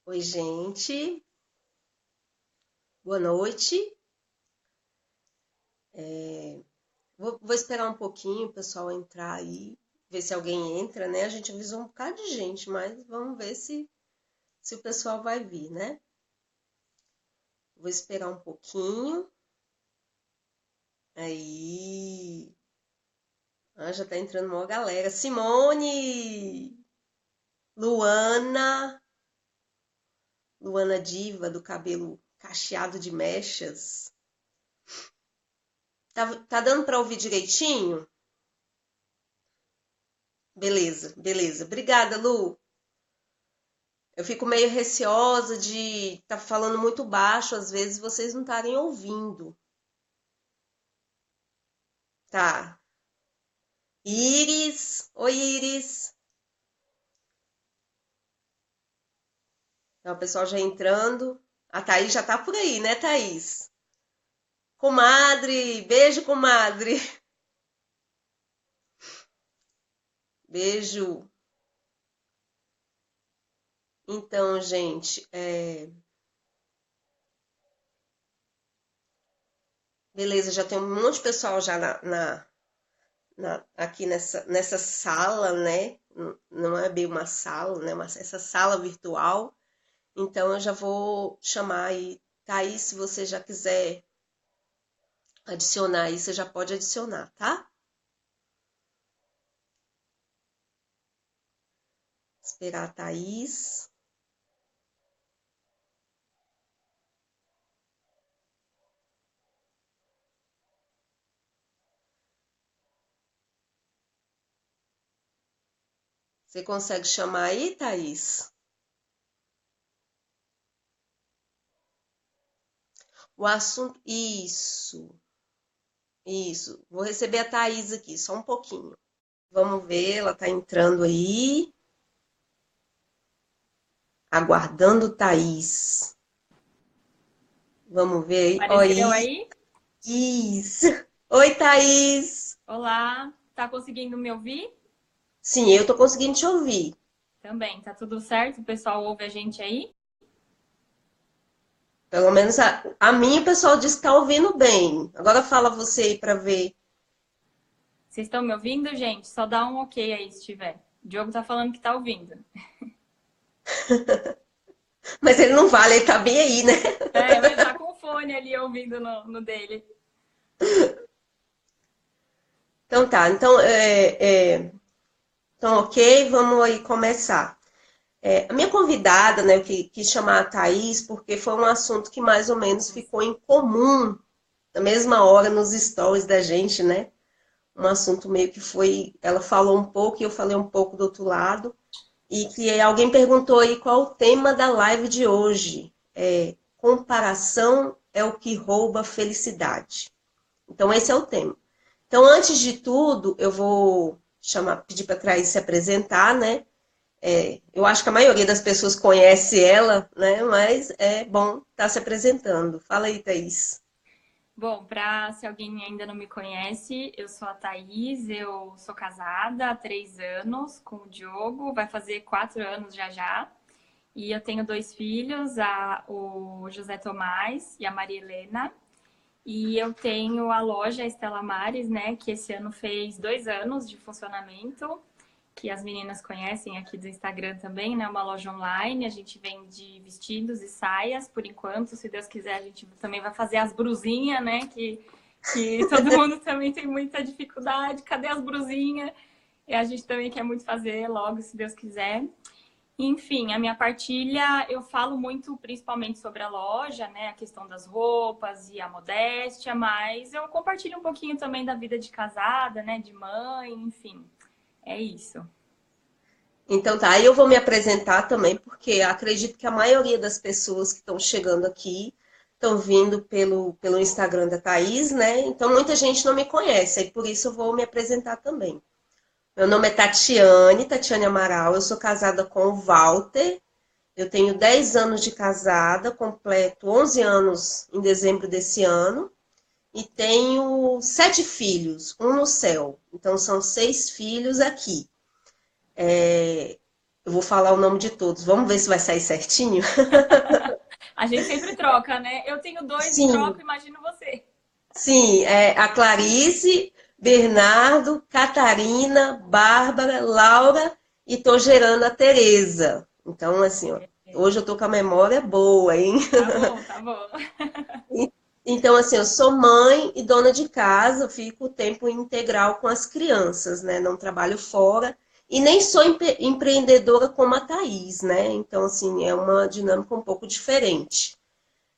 Oi, gente. Boa noite. Vou esperar um pouquinho o pessoal entrar aí, ver se alguém entra, né? A gente avisou um bocado de gente, mas vamos ver se o pessoal vai vir, né? Vou esperar um pouquinho. Aí. Ah, já tá entrando uma galera. Simone! Luana! Luana Diva, do cabelo cacheado de mechas. Tá dando para ouvir direitinho? Beleza, beleza. Obrigada, Lu. Eu fico meio receosa de estar falando muito baixo, às vezes vocês não estarem ouvindo. Tá. Iris, oi Iris. Então, o pessoal já entrando. A Thaís já tá por aí, né, Thaís? Comadre, beijo, comadre. Beijo. Então, gente, beleza, já tem um monte de pessoal já aqui nessa sala, né? Não é bem uma sala, né? Mas essa sala virtual. Então eu já vou chamar aí, Thaís, se você já quiser adicionar aí, você já pode adicionar, tá? Esperar a Thaís. Você consegue chamar aí, Thaís? O assunto. Isso. Vou receber a Thaís aqui, só um pouquinho. Vamos ver, ela tá entrando aí. Aguardando Thaís. Vamos ver aí. Apareceu Oi, aí? isso. Oi, Thaís. Olá, tá conseguindo me ouvir? Sim, eu tô conseguindo te ouvir. Também, tá tudo certo? O pessoal ouve a gente aí? Pelo menos a mim o pessoal diz que tá ouvindo bem. Agora fala você aí pra ver. Vocês estão me ouvindo, gente? Só dá um ok aí se tiver. O Diogo tá falando que tá ouvindo. Mas ele não vale, ele tá bem aí, né? É, mas tá com o fone ali ouvindo no dele. Então tá, então ok, vamos aí começar. A minha convidada, né, eu quis chamar a Thaís porque foi um assunto que mais ou menos ficou em comum na mesma hora nos stories da gente, né? Um assunto meio que foi, ela falou um pouco e eu falei um pouco do outro lado. E que alguém perguntou aí qual o tema da live de hoje. Comparação é o que rouba a felicidade. Então, esse é o tema. Então, antes de tudo, eu vou pedir para a Thaís se apresentar, né? Eu acho que a maioria das pessoas conhece ela, né? Mas é bom estar se apresentando. Fala aí, Thaís. Bom, se alguém ainda não me conhece, eu sou a Thaís, eu sou casada há 3 anos com o Diogo, vai fazer 4 anos já já. E eu tenho dois filhos, o José Tomás e a Maria Helena. E eu tenho a loja Estela Mares, né, que esse ano fez 2 anos de funcionamento, que as meninas conhecem aqui do Instagram também, né, uma loja online. A gente vende vestidos e saias, por enquanto. Se Deus quiser, a gente também vai fazer as brusinhas, né, que todo mundo também tem muita dificuldade. Cadê as brusinhas? E a gente também quer muito fazer logo, se Deus quiser. Enfim, a minha partilha, eu falo muito principalmente sobre a loja, né? A questão das roupas e a modéstia, mas eu compartilho um pouquinho também da vida de casada, né? De mãe, enfim. É isso. Então tá, aí eu vou me apresentar também, porque acredito que a maioria das pessoas que estão chegando aqui estão vindo pelo Instagram da Thaís, né? Então muita gente não me conhece, aí por isso eu vou me apresentar também. Meu nome é Tatiane Amaral, eu sou casada com o Walter, eu tenho 10 anos de casada, completo 11 anos em dezembro desse ano, e tenho 7 filhos, um no céu. Então são 6 filhos aqui. Eu vou falar o nome de todos. Vamos ver se vai sair certinho? A gente sempre troca, né? Eu tenho dois e troco, Sim, imagino você. sim, é a Clarice, Bernardo, Catarina, Bárbara, Laura e tô gerando a Tereza. Então, assim, ó, hoje eu tô com a memória boa, hein? Tá bom, tá bom. Então, assim, eu sou mãe e dona de casa, fico o tempo integral com as crianças, né? Não trabalho fora e nem sou empreendedora como a Thaís, né? Então, assim, é uma dinâmica um pouco diferente.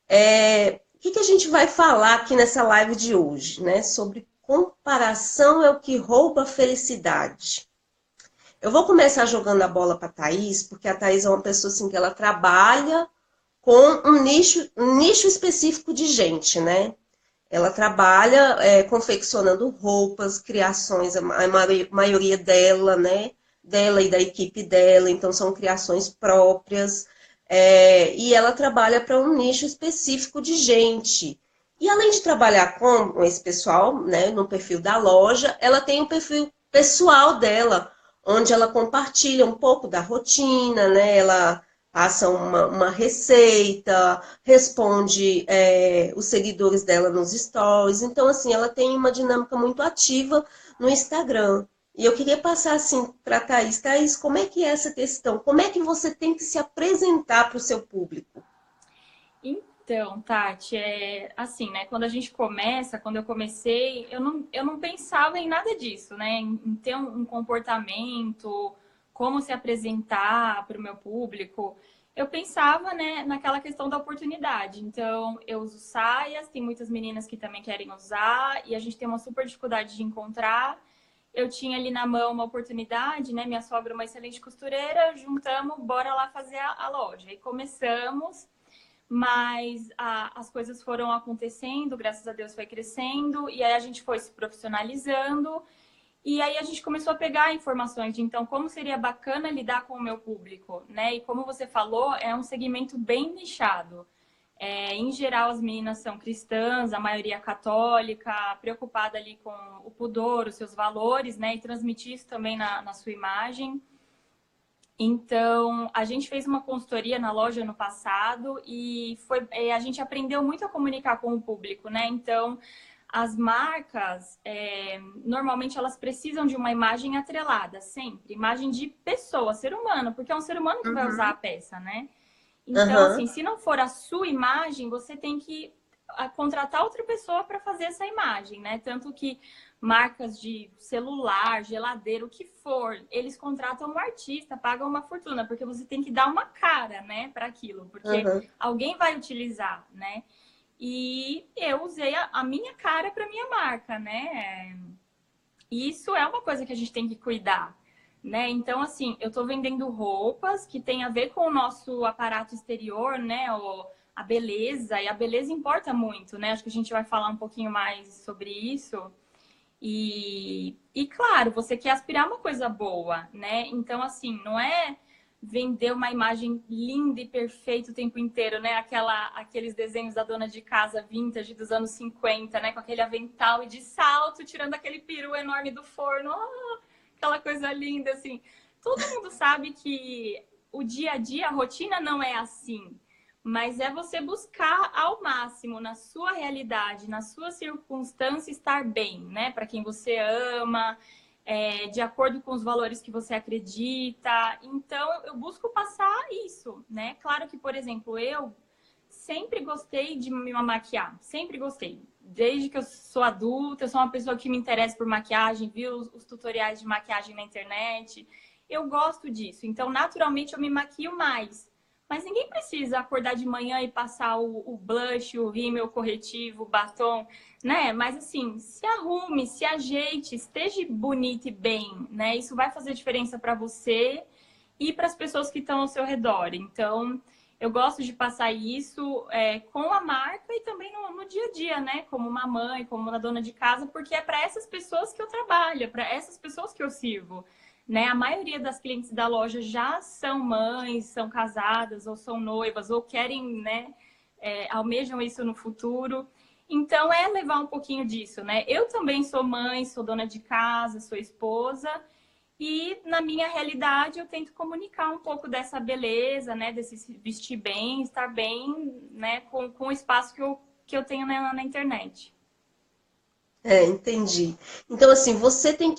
O que a gente vai falar aqui nessa live de hoje, né? Sobre comparação é o que rouba a felicidade. Eu vou começar jogando a bola para a Thaís, porque a Thaís é uma pessoa assim que ela trabalha com um nicho específico de gente, né? Ela trabalha confeccionando roupas, criações, a maioria dela, né? Dela e da equipe dela, então são criações próprias. E ela trabalha para um nicho específico de gente. E além de trabalhar com esse pessoal, né, no perfil da loja, ela tem um perfil pessoal dela, onde ela compartilha um pouco da rotina, né? Ela passa uma receita, responde os seguidores dela nos stories. Então, assim, ela tem uma dinâmica muito ativa no Instagram. E eu queria passar assim para a Thaís. Thaís, como é que é essa questão? Como é que você tem que se apresentar para o seu público? Então, Tati, é assim, né? Quando a gente começa, quando eu comecei, eu não pensava em nada disso, né? Em ter um comportamento, como se apresentar para o meu público. Eu pensava, né, naquela questão da oportunidade. Então, eu uso saias, tem muitas meninas que também querem usar, e a gente tem uma super dificuldade de encontrar. Eu tinha ali na mão uma oportunidade, né? Minha sogra é uma excelente costureira, juntamos, bora lá fazer a loja. E começamos. Mas as coisas foram acontecendo, graças a Deus foi crescendo, e aí a gente foi se profissionalizando, e aí a gente começou a pegar informações de então como seria bacana lidar com o meu público, né? E como você falou, é um segmento bem nichado. Em geral, as meninas são cristãs, a maioria católica, preocupada ali com o pudor, os seus valores, né? E transmitir isso também na sua imagem. Então, a gente fez uma consultoria na loja no passado e a gente aprendeu muito a comunicar com o público, né? Então, as marcas, normalmente elas precisam de uma imagem atrelada, sempre. Imagem de pessoa, ser humano, porque é um ser humano que vai usar a Uhum. peça, né? Então, Aham, assim, se não for a sua imagem, você tem que contratar outra pessoa para fazer essa imagem, né? Tanto que marcas de celular, geladeira, o que for, eles contratam um artista, pagam uma fortuna, porque você tem que dar uma cara, né, para aquilo, porque aham. alguém vai utilizar, né? E eu usei a minha cara para minha marca, né? E isso é uma coisa que a gente tem que cuidar, né? Então, assim, eu estou vendendo roupas que tem a ver com o nosso aparato exterior, né? A beleza, e a beleza importa muito, né? Acho que a gente vai falar um pouquinho mais sobre isso. E claro, você quer aspirar uma coisa boa, né? Então, assim, não é vender uma imagem linda e perfeita o tempo inteiro, né? Aqueles desenhos da dona de casa vintage dos anos 50, né? Com aquele avental e de salto, tirando aquele peru enorme do forno. Oh, aquela coisa linda, assim. Todo mundo sabe que o dia a dia, a rotina não é assim. Mas é você buscar ao máximo na sua realidade, na sua circunstância, estar bem, né? Para quem você ama, de acordo com os valores que você acredita. Então, eu busco passar isso, né? Claro que, por exemplo, eu sempre gostei de me maquiar, sempre gostei. Desde que eu sou adulta, eu sou uma pessoa que me interessa por maquiagem, viu os tutoriais de maquiagem na internet. Eu gosto disso. Então, naturalmente, eu me maquio mais. Mas ninguém precisa acordar de manhã e passar o blush, o rímel, o corretivo, o batom, né? Mas assim, se arrume, se ajeite, esteja bonita e bem, né? Isso vai fazer diferença para você e para as pessoas que estão ao seu redor. Então, eu gosto de passar isso com a marca e também no dia a dia, né? Como uma mãe, como uma dona de casa, porque é para essas pessoas que eu trabalho, é para essas pessoas que eu sirvo. Né? A maioria das clientes da loja já são mães, são casadas, ou são noivas, ou querem, né, almejam isso no futuro. Então, é levar um pouquinho disso, né? Eu também sou mãe, sou dona de casa, sou esposa, E na minha realidade eu tento comunicar um pouco dessa beleza, né? Desse se vestir bem, estar bem, né? Com o espaço que eu tenho na internet. Entendi. Então, assim, você tem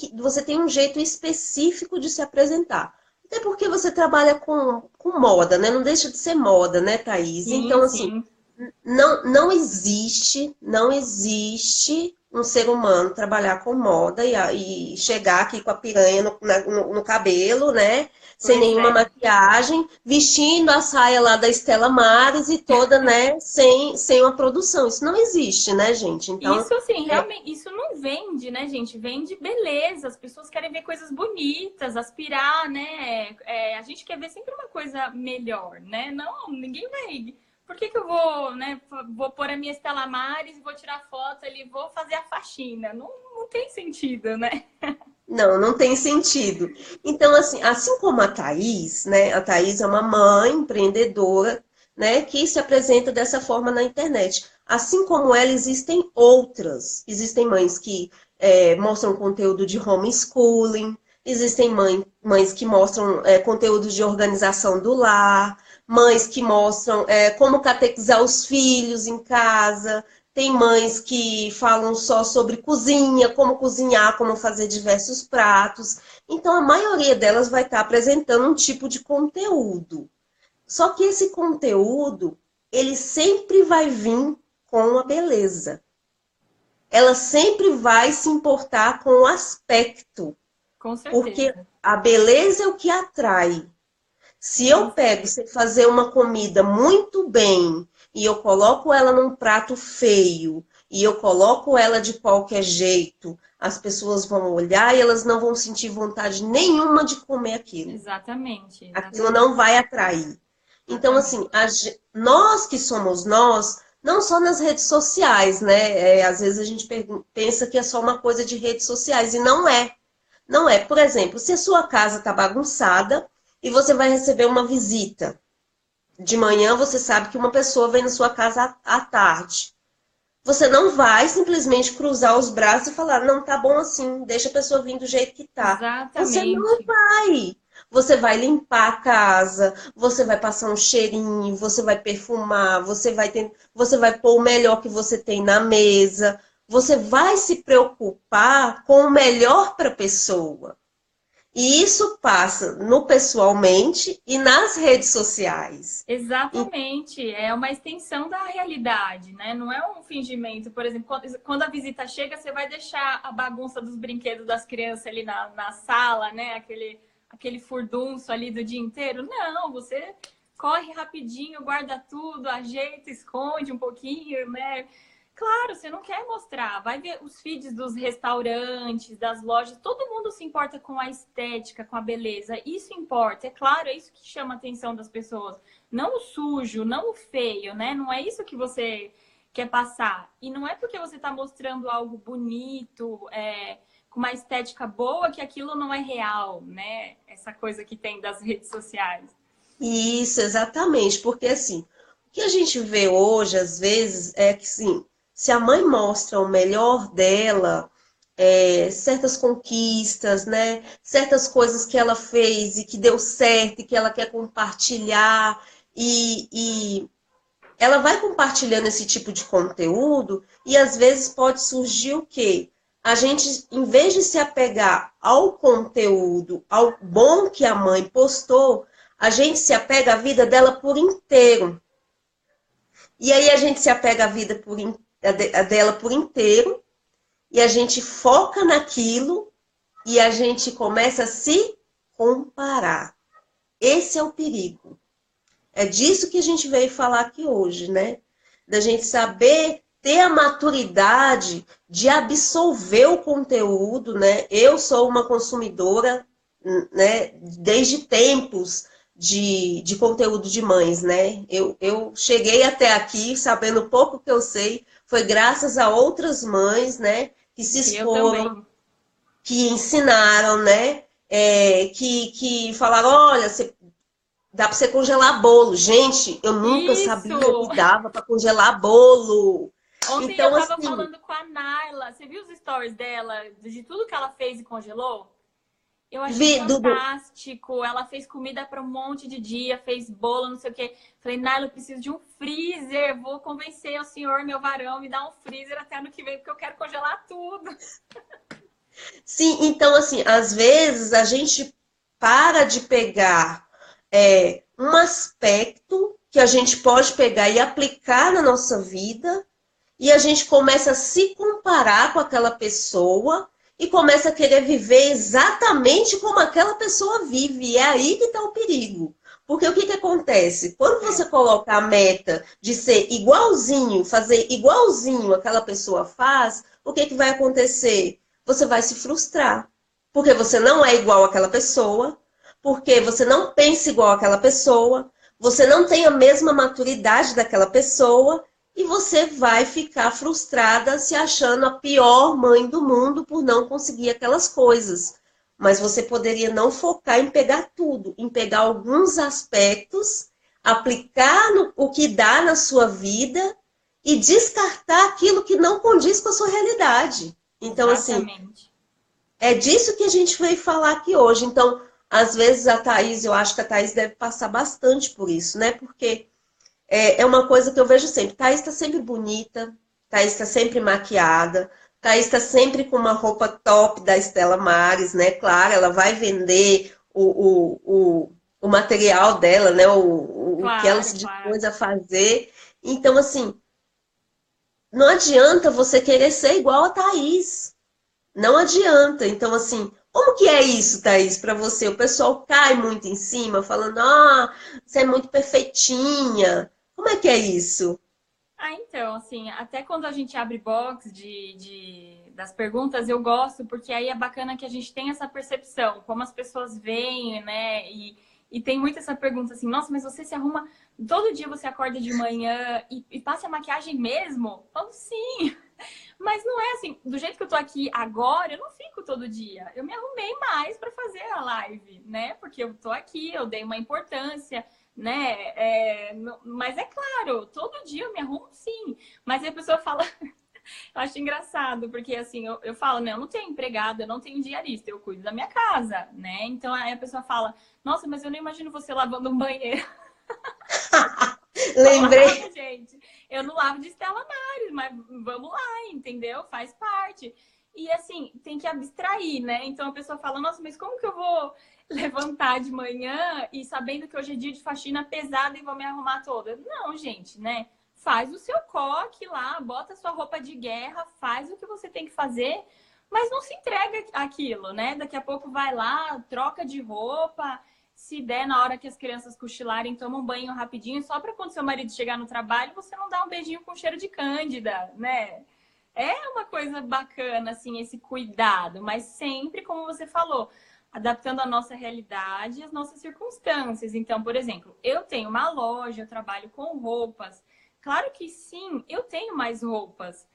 um jeito específico de se apresentar. Até porque você trabalha com moda, né? Não deixa de ser moda, né, Thaís? Sim, Então, assim, sim. não existe um ser humano trabalhar com moda e chegar aqui com a piranha no cabelo, né? Sem Pois nenhuma é. maquiagem, vestindo a saia lá da Estela Maris e toda, né, sem uma produção. Isso não existe, né, gente? Então, Isso, assim, é, realmente, isso não vende, né, gente? Vende beleza. As pessoas querem ver coisas bonitas, aspirar, né? A gente quer ver sempre uma coisa melhor, né? Não, ninguém vai. Por que eu vou, né? Vou pôr a minha Estela Maris e vou tirar foto ali, vou fazer a faxina. Não, não tem sentido, né? não tem sentido. Então, assim como a Thaís, né? A Thaís é uma mãe empreendedora, né? Que se apresenta dessa forma na internet. Assim como ela, existem outras. Existem mães que mostram conteúdo de homeschooling, existem mães que mostram conteúdo de organização do lar, mães que mostram como catequizar os filhos em casa, tem mães que falam só sobre cozinha, como cozinhar, como fazer diversos pratos. Então, a maioria delas vai estar apresentando um tipo de conteúdo. Só que esse conteúdo, ele sempre vai vir com a beleza. Ela sempre vai se importar com o aspecto, Com porque certeza. a beleza é o que atrai. Se eu Com pego, certeza. sei fazer uma comida muito bem e eu coloco ela num prato feio e eu coloco ela de qualquer jeito, as pessoas vão olhar e elas não vão sentir vontade nenhuma de comer aquilo. Exatamente, Aquilo exatamente. não vai atrair. Então, assim, Exatamente. nós que somos nós, não só nas redes sociais, né? Às vezes a gente pensa que é só uma coisa de redes sociais, e não é. Não é. Por exemplo, se a sua casa está bagunçada e você vai receber uma visita. De manhã você sabe que uma pessoa vem na sua casa à tarde. Você não vai simplesmente cruzar os braços e falar, não, tá bom assim, deixa a pessoa vir do jeito que tá. Você não Exatamente. vai. Você vai limpar a casa, você vai passar um cheirinho, você vai perfumar, você vai pôr o melhor que você tem na mesa. Você vai se preocupar com o melhor para a pessoa. E isso passa no pessoalmente e nas redes sociais. Exatamente, é uma extensão da realidade, né? Não é um fingimento. Por exemplo, quando a visita chega, você vai deixar a bagunça dos brinquedos das crianças ali na sala, né? Aquele furdunço ali do dia inteiro. Não, você corre rapidinho, guarda tudo, ajeita, esconde um pouquinho, né? Claro, você não quer mostrar. Vai ver os feeds dos restaurantes, das lojas. Todo mundo se importa com a estética, com a beleza. Isso importa. É claro, é isso que chama a atenção das pessoas. Não o sujo, não o feio, né? Não é isso que você quer passar. E não é porque você está mostrando algo bonito, com uma estética boa, que aquilo não é real, né? Essa coisa que tem das redes sociais. Isso, exatamente, porque assim, o que a gente vê hoje, às vezes, é que sim, se a mãe mostra o melhor dela, certas conquistas, né? Certas coisas que ela fez e que deu certo e que ela quer compartilhar, e ela vai compartilhando esse tipo de conteúdo, e às vezes pode surgir o quê? A gente, em vez de se apegar ao conteúdo, ao bom que a mãe postou, a gente se apega à vida dela por inteiro. E aí a gente se apega à vida a dela por inteiro, e a gente foca naquilo, e a gente começa a se comparar. Esse é o perigo. É disso que a gente veio falar aqui hoje, né? Da gente saber ter a maturidade de absorver o conteúdo, né? Eu sou uma consumidora, né, desde tempos de conteúdo de mães, né? Eu cheguei até aqui sabendo pouco que eu sei, foi graças a outras mães, né, que se Eu exporam, também. que ensinaram, né? Que falaram, olha, dá para você congelar bolo. Gente, eu nunca sabia Isso! que dava para congelar bolo. Ontem eu Então, tava assim, falando com a Naila. Você viu os stories dela, de tudo que ela fez e congelou? Eu achei Dudu, fantástico. Ela fez comida para um monte de dia, fez bolo, não sei o quê. Falei, Naila, eu preciso de um freezer. Vou convencer o senhor, meu varão, me dar um freezer até ano que vem, porque eu quero congelar tudo. sim, então assim, às vezes a gente para de pegar um aspecto que a gente pode pegar e aplicar na nossa vida, e a gente começa a se comparar com aquela pessoa e começa a querer viver exatamente como aquela pessoa vive. E é aí que está o perigo. Porque o que, que acontece? Quando É, você coloca a meta de ser igualzinho, fazer igualzinho aquela pessoa faz, o que, que vai acontecer? Você vai se frustrar. Porque você não é igual àquela pessoa, porque você não pensa igual àquela pessoa, você não tem a mesma maturidade daquela pessoa, e você vai ficar frustrada se achando a pior mãe do mundo por não conseguir aquelas coisas. Mas você poderia não focar em pegar tudo, em pegar alguns aspectos, aplicar no, o que dá na sua vida e descartar aquilo que não condiz com a sua realidade. Então, assim, exatamente. é disso que a gente veio falar aqui hoje. Então, às vezes a Thaís, eu acho que a Thaís deve passar bastante por isso, né? Porque é uma coisa que eu vejo sempre. Thaís está sempre bonita, Thaís está sempre maquiada, Thaís está sempre com uma roupa top da Estela Maris, né? Claro, ela vai vender o material dela, né? O que ela Claro, se claro. dispôs a fazer. Então, assim, não adianta você querer ser igual a Thaís. Não adianta. Então, assim, como que é isso, Thaís, para você? O pessoal cai muito em cima, falando, ah, você é muito perfeitinha. Como é que é isso? Ah, então, assim, até quando a gente abre box das perguntas, eu gosto, porque aí é bacana que a gente tem essa percepção, como as pessoas veem, né? E tem muito essa pergunta assim, nossa, mas você se arruma, todo dia você acorda de manhã e passa a maquiagem mesmo? Eu falo, sim, mas não é assim, do jeito que eu tô aqui agora, eu não fico todo dia. Eu me arrumei mais para fazer a live, né? Porque eu tô aqui, eu dei uma importância, né? Mas é claro, todo dia eu me arrumo sim. Mas aí a pessoa fala, eu acho engraçado, porque assim, eu falo, né? Eu não tenho empregada, eu não tenho diarista, eu cuido da minha casa, né? Então aí a pessoa fala, nossa, mas eu não imagino você lavando um banheiro. Lembrei. Claro, gente. Eu não lavo de Stella Maris, mas vamos lá, entendeu? Faz parte. E assim, tem que abstrair, né? Então a pessoa fala, nossa, mas como que eu vou levantar de manhã e sabendo que hoje é dia de faxina pesada e vou me arrumar toda? Não, gente, né? Faz o seu coque lá, bota a sua roupa de guerra, faz o que você tem que fazer, mas não se entrega aquilo, né? Daqui a pouco vai lá, troca de roupa, se der na hora que as crianças cochilarem, toma um banho rapidinho, só para quando seu marido chegar no trabalho, você não dá um beijinho com cheiro de cândida, né? É uma coisa bacana, assim, esse cuidado, mas sempre, como você falou, adaptando a nossa realidade e as nossas circunstâncias. Então, por exemplo, eu tenho uma loja, eu trabalho com roupas. Claro que sim, eu tenho mais roupas.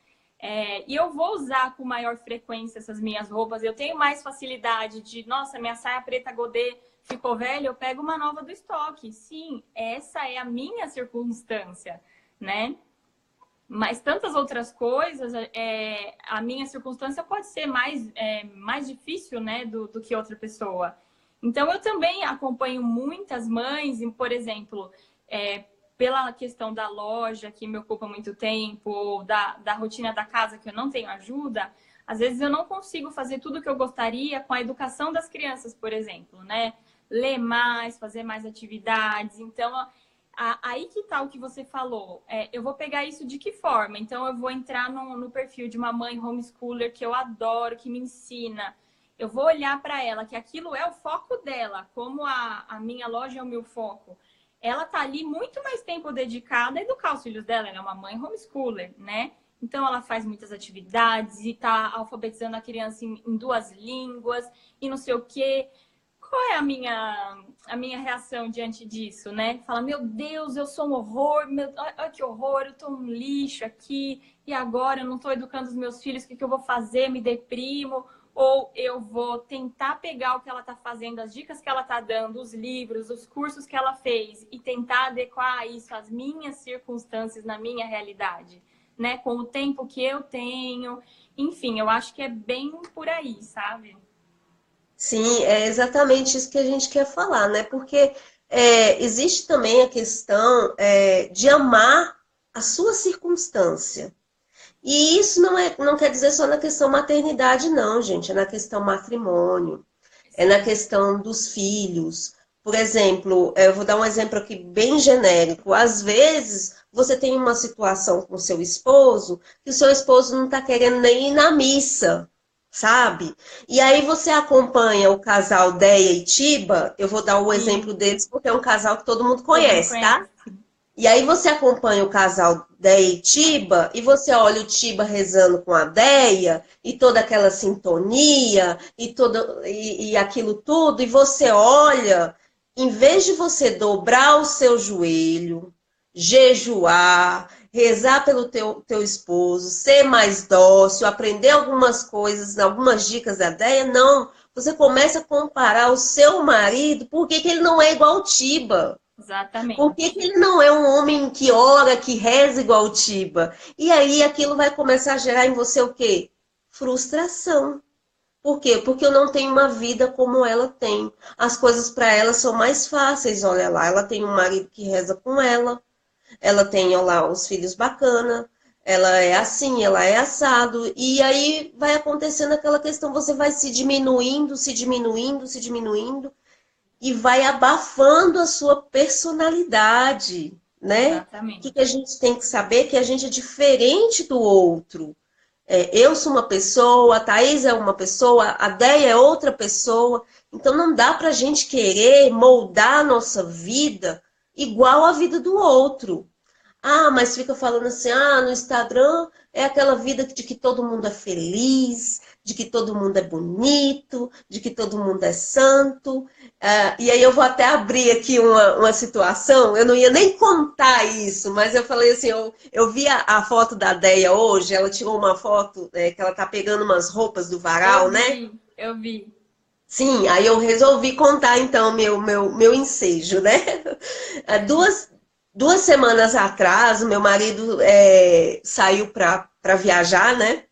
E eu vou usar com maior frequência essas minhas roupas. Eu tenho mais facilidade de, nossa, minha saia preta godê ficou velha, eu pego uma nova do estoque. Sim, essa é a minha circunstância, né? Mas tantas outras coisas, a minha circunstância pode ser mais difícil, né, do que outra pessoa. Então, eu também acompanho muitas mães, por exemplo, pela questão da loja, que me ocupa muito tempo, ou da rotina da casa, que eu não tenho ajuda, às vezes eu não consigo fazer tudo o que eu gostaria com a educação das crianças, por exemplo, né? Ler mais, fazer mais atividades. Então, aí que tá o que você falou. Eu vou pegar isso de que forma? Então, eu vou entrar no perfil de uma mãe homeschooler que eu adoro, que me ensina. Eu vou olhar para ela, que aquilo é o foco dela, como a minha loja é o meu foco. Ela tá ali muito mais tempo dedicada a educar os filhos dela. Ela é uma mãe homeschooler, né? Então, ela faz muitas atividades e tá alfabetizando a criança em duas línguas e não sei o quê. Qual é a minha reação diante disso, né? Fala, meu Deus, eu sou um horror, olha que horror, eu tô um lixo aqui, e agora eu não tô educando os meus filhos, o que eu vou fazer? Me deprimo? Ou eu vou tentar pegar o que ela tá fazendo, as dicas que ela tá dando, os livros, os cursos que ela fez, e tentar adequar isso às minhas circunstâncias, na minha realidade, né? Com o tempo que eu tenho. Enfim, eu acho que é bem por aí, sabe? Sim, é exatamente isso que a gente quer falar, né? Porque existe também a questão de amar a sua circunstância. E isso não quer dizer só na questão maternidade, não, gente. É na questão matrimônio, é na Sim, questão dos filhos. Por exemplo, eu vou dar um exemplo aqui bem genérico. Às vezes, você tem uma situação com seu esposo que o seu esposo não está querendo nem ir na missa, sabe? E aí você acompanha o casal Deia e Tiba. Eu vou dar o exemplo sim, deles porque é um casal que todo mundo todo mundo conhece, tá? conhece. E aí você acompanha o casal Deia e Tiba, e você olha o Tiba rezando com a Deia, e toda aquela sintonia, e aquilo tudo, e você olha, em vez de você dobrar o seu joelho, jejuar, rezar pelo teu esposo, ser mais dócil, aprender algumas coisas, algumas dicas da Deia, não. Você começa a comparar o seu marido, por que ele não é igual ao Tiba? Por que que Exatamente. ele não é um homem que ora, que reza igual o Tiba? E aí aquilo vai começar a gerar em você o quê? Frustração. Por quê? Porque eu não tenho uma vida como ela tem. As coisas para ela são mais fáceis, olha lá. Ela tem um marido que reza com ela tem, olha lá, os filhos bacana, ela é assim, ela é assado. E aí vai acontecendo aquela questão, você vai se diminuindo, se diminuindo, se diminuindo e vai abafando a sua personalidade, né? O que a Exatamente. gente tem que saber é que a gente é diferente do outro. Eu sou uma pessoa, a Thaís é uma pessoa, a Déia é outra pessoa. Então não dá para a gente querer moldar a nossa vida igual à vida do outro. Ah, mas fica falando assim, no Instagram é aquela vida de que todo mundo é feliz, de que todo mundo é bonito, de que todo mundo é santo. E aí eu vou até abrir aqui uma situação, eu não ia nem contar isso, mas eu falei assim, eu vi a foto da Deia hoje, ela tirou uma foto que ela tá pegando umas roupas do varal, Eu né? vi, eu vi. Sim, aí eu resolvi contar então meu ensejo, né? Há duas semanas atrás, o meu marido saiu para viajar, né?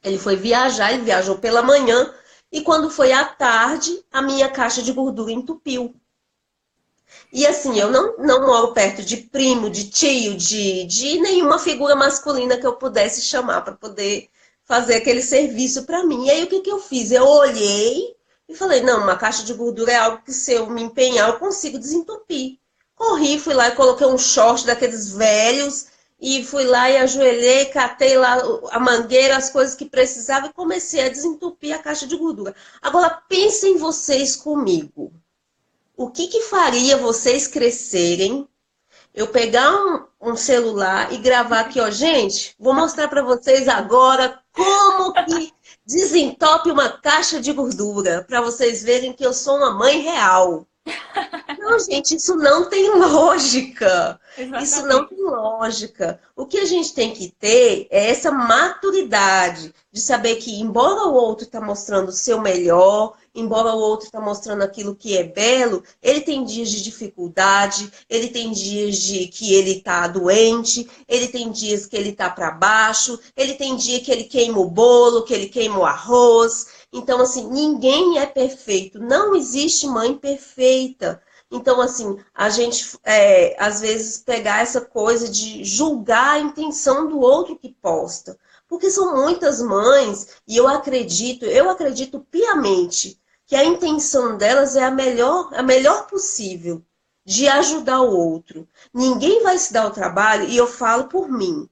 Ele foi viajar, ele viajou pela manhã e quando foi à tarde, a minha caixa de gordura entupiu. E assim, eu não moro perto de primo, de tio, de nenhuma figura masculina que eu pudesse chamar para poder fazer aquele serviço para mim. E aí o que, que eu fiz? Eu olhei e falei, não, uma caixa de gordura é algo que se eu me empenhar eu consigo desentupir. Corri, fui lá e coloquei um short daqueles velhos e fui lá e ajoelhei, catei lá a mangueira, as coisas que precisava e comecei a desentupir a caixa de gordura. Agora pensem vocês comigo. O que que faria vocês crescerem? Eu pegar um celular e gravar aqui, ó, gente, vou mostrar para vocês agora como que desentope uma caixa de gordura, para vocês verem que eu sou uma mãe real. Não, gente, isso não tem lógica. Isso não Exatamente. tem lógica. O que a gente tem que ter é essa maturidade de saber que, embora o outro está mostrando o seu melhor, embora o outro está mostrando aquilo que é belo, ele tem dias de dificuldade, ele tem dias de que ele está doente, ele tem dias que ele está para baixo, ele tem dia que ele queima o bolo, que ele queima o arroz. Então, assim, ninguém é perfeito. Não existe mãe perfeita. Então, assim, a gente, às vezes, pegar essa coisa de julgar a intenção do outro que posta. Porque são muitas mães, e eu acredito piamente que a intenção delas é a melhor possível de ajudar o outro. Ninguém vai se dar o trabalho, e eu falo por mim.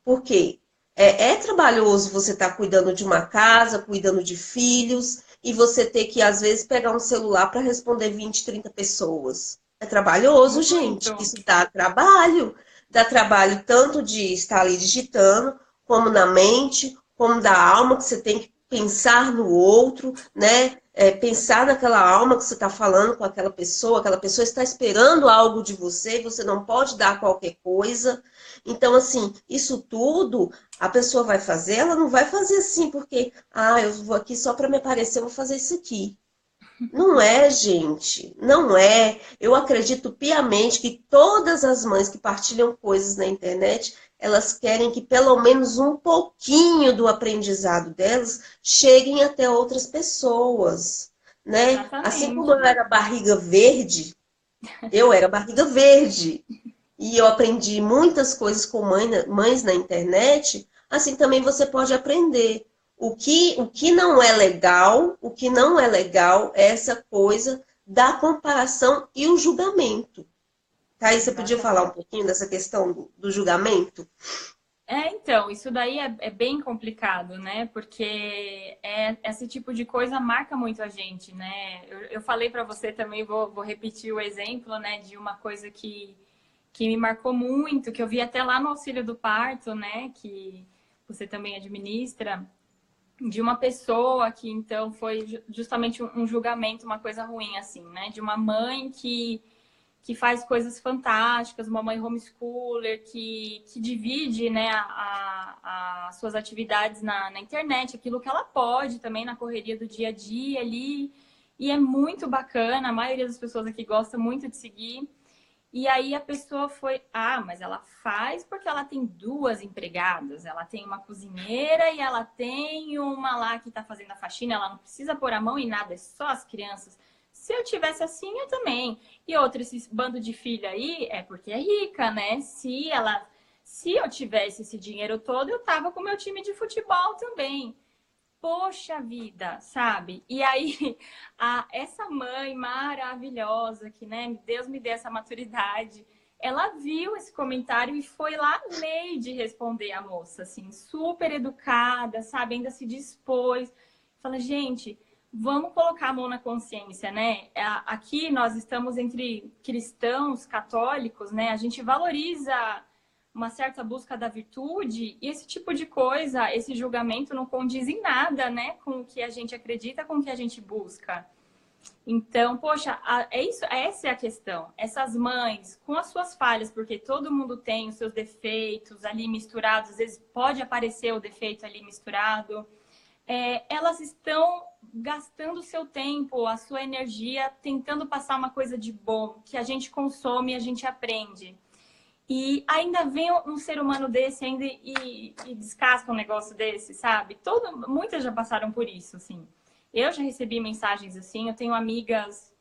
Porque é trabalhoso você estar cuidando de uma casa, cuidando de filhos, e você ter que, às vezes, pegar um celular para responder 20, 30 pessoas. É trabalhoso, gente. Muito. Isso dá trabalho. Dá trabalho tanto de estar ali digitando, como na mente, como da alma, que você tem que pensar no outro, né? Pensar naquela alma que você está falando com aquela pessoa está esperando algo de você, e você não pode dar qualquer coisa. Então, assim, isso tudo a pessoa vai fazer, ela não vai fazer assim, porque, eu vou aqui só para me aparecer, eu vou fazer isso aqui. Não é, gente, não é. Eu acredito piamente que todas as mães que partilham coisas na internet, elas querem que pelo menos um pouquinho do aprendizado delas cheguem até outras pessoas, né? Assim como Exatamente. eu era barriga verde e eu aprendi muitas coisas com mães na internet, assim também você pode aprender. O que não é legal, o que não é legal é essa coisa da comparação e o julgamento. Tá? E você podia falar um Exatamente. pouquinho dessa questão do julgamento? Então, isso daí é bem complicado, né? Porque esse tipo de coisa marca muito a gente, né? Eu falei para você também, vou repetir o exemplo, né? De uma coisa que me marcou muito, que eu vi até lá no auxílio do parto, né? Que você também administra, de uma pessoa que então foi justamente um julgamento, uma coisa ruim, assim, né? De uma mãe que faz coisas fantásticas, uma mãe homeschooler que divide, né, as suas atividades na internet, aquilo que ela pode também na correria do dia a dia ali. E é muito bacana, a maioria das pessoas aqui gosta muito de seguir. E aí a pessoa foi, mas ela faz porque ela tem duas empregadas, ela tem uma cozinheira e ela tem uma lá que tá fazendo a faxina, ela não precisa pôr a mão em nada, é só as crianças. Se eu tivesse assim, eu também. E outro, esse bando de filha aí é porque é rica, né? Se eu tivesse esse dinheiro todo, eu tava com meu time de futebol também. Poxa vida, sabe? E aí, essa mãe maravilhosa que, né, Deus me dê essa maturidade, ela viu esse comentário e foi lá lei de responder a moça, assim, super educada, sabe? Ainda se dispôs. Fala, gente, vamos colocar a mão na consciência, né? Aqui nós estamos entre cristãos, católicos, né? A gente valoriza uma certa busca da virtude, e esse tipo de coisa, esse julgamento não condiz em nada, né, com o que a gente acredita, com o que a gente busca. Então, poxa, é isso, essa é a questão. Essas mães, com as suas falhas, porque todo mundo tem os seus defeitos ali misturados, às vezes pode aparecer o defeito ali misturado, elas estão gastando o seu tempo, a sua energia, tentando passar uma coisa de bom, que a gente consome e a gente aprende. E ainda vem um ser humano desse ainda e descasca um negócio desse, sabe? Muitas já passaram por isso, assim. Eu já recebi mensagens assim, eu tenho amigas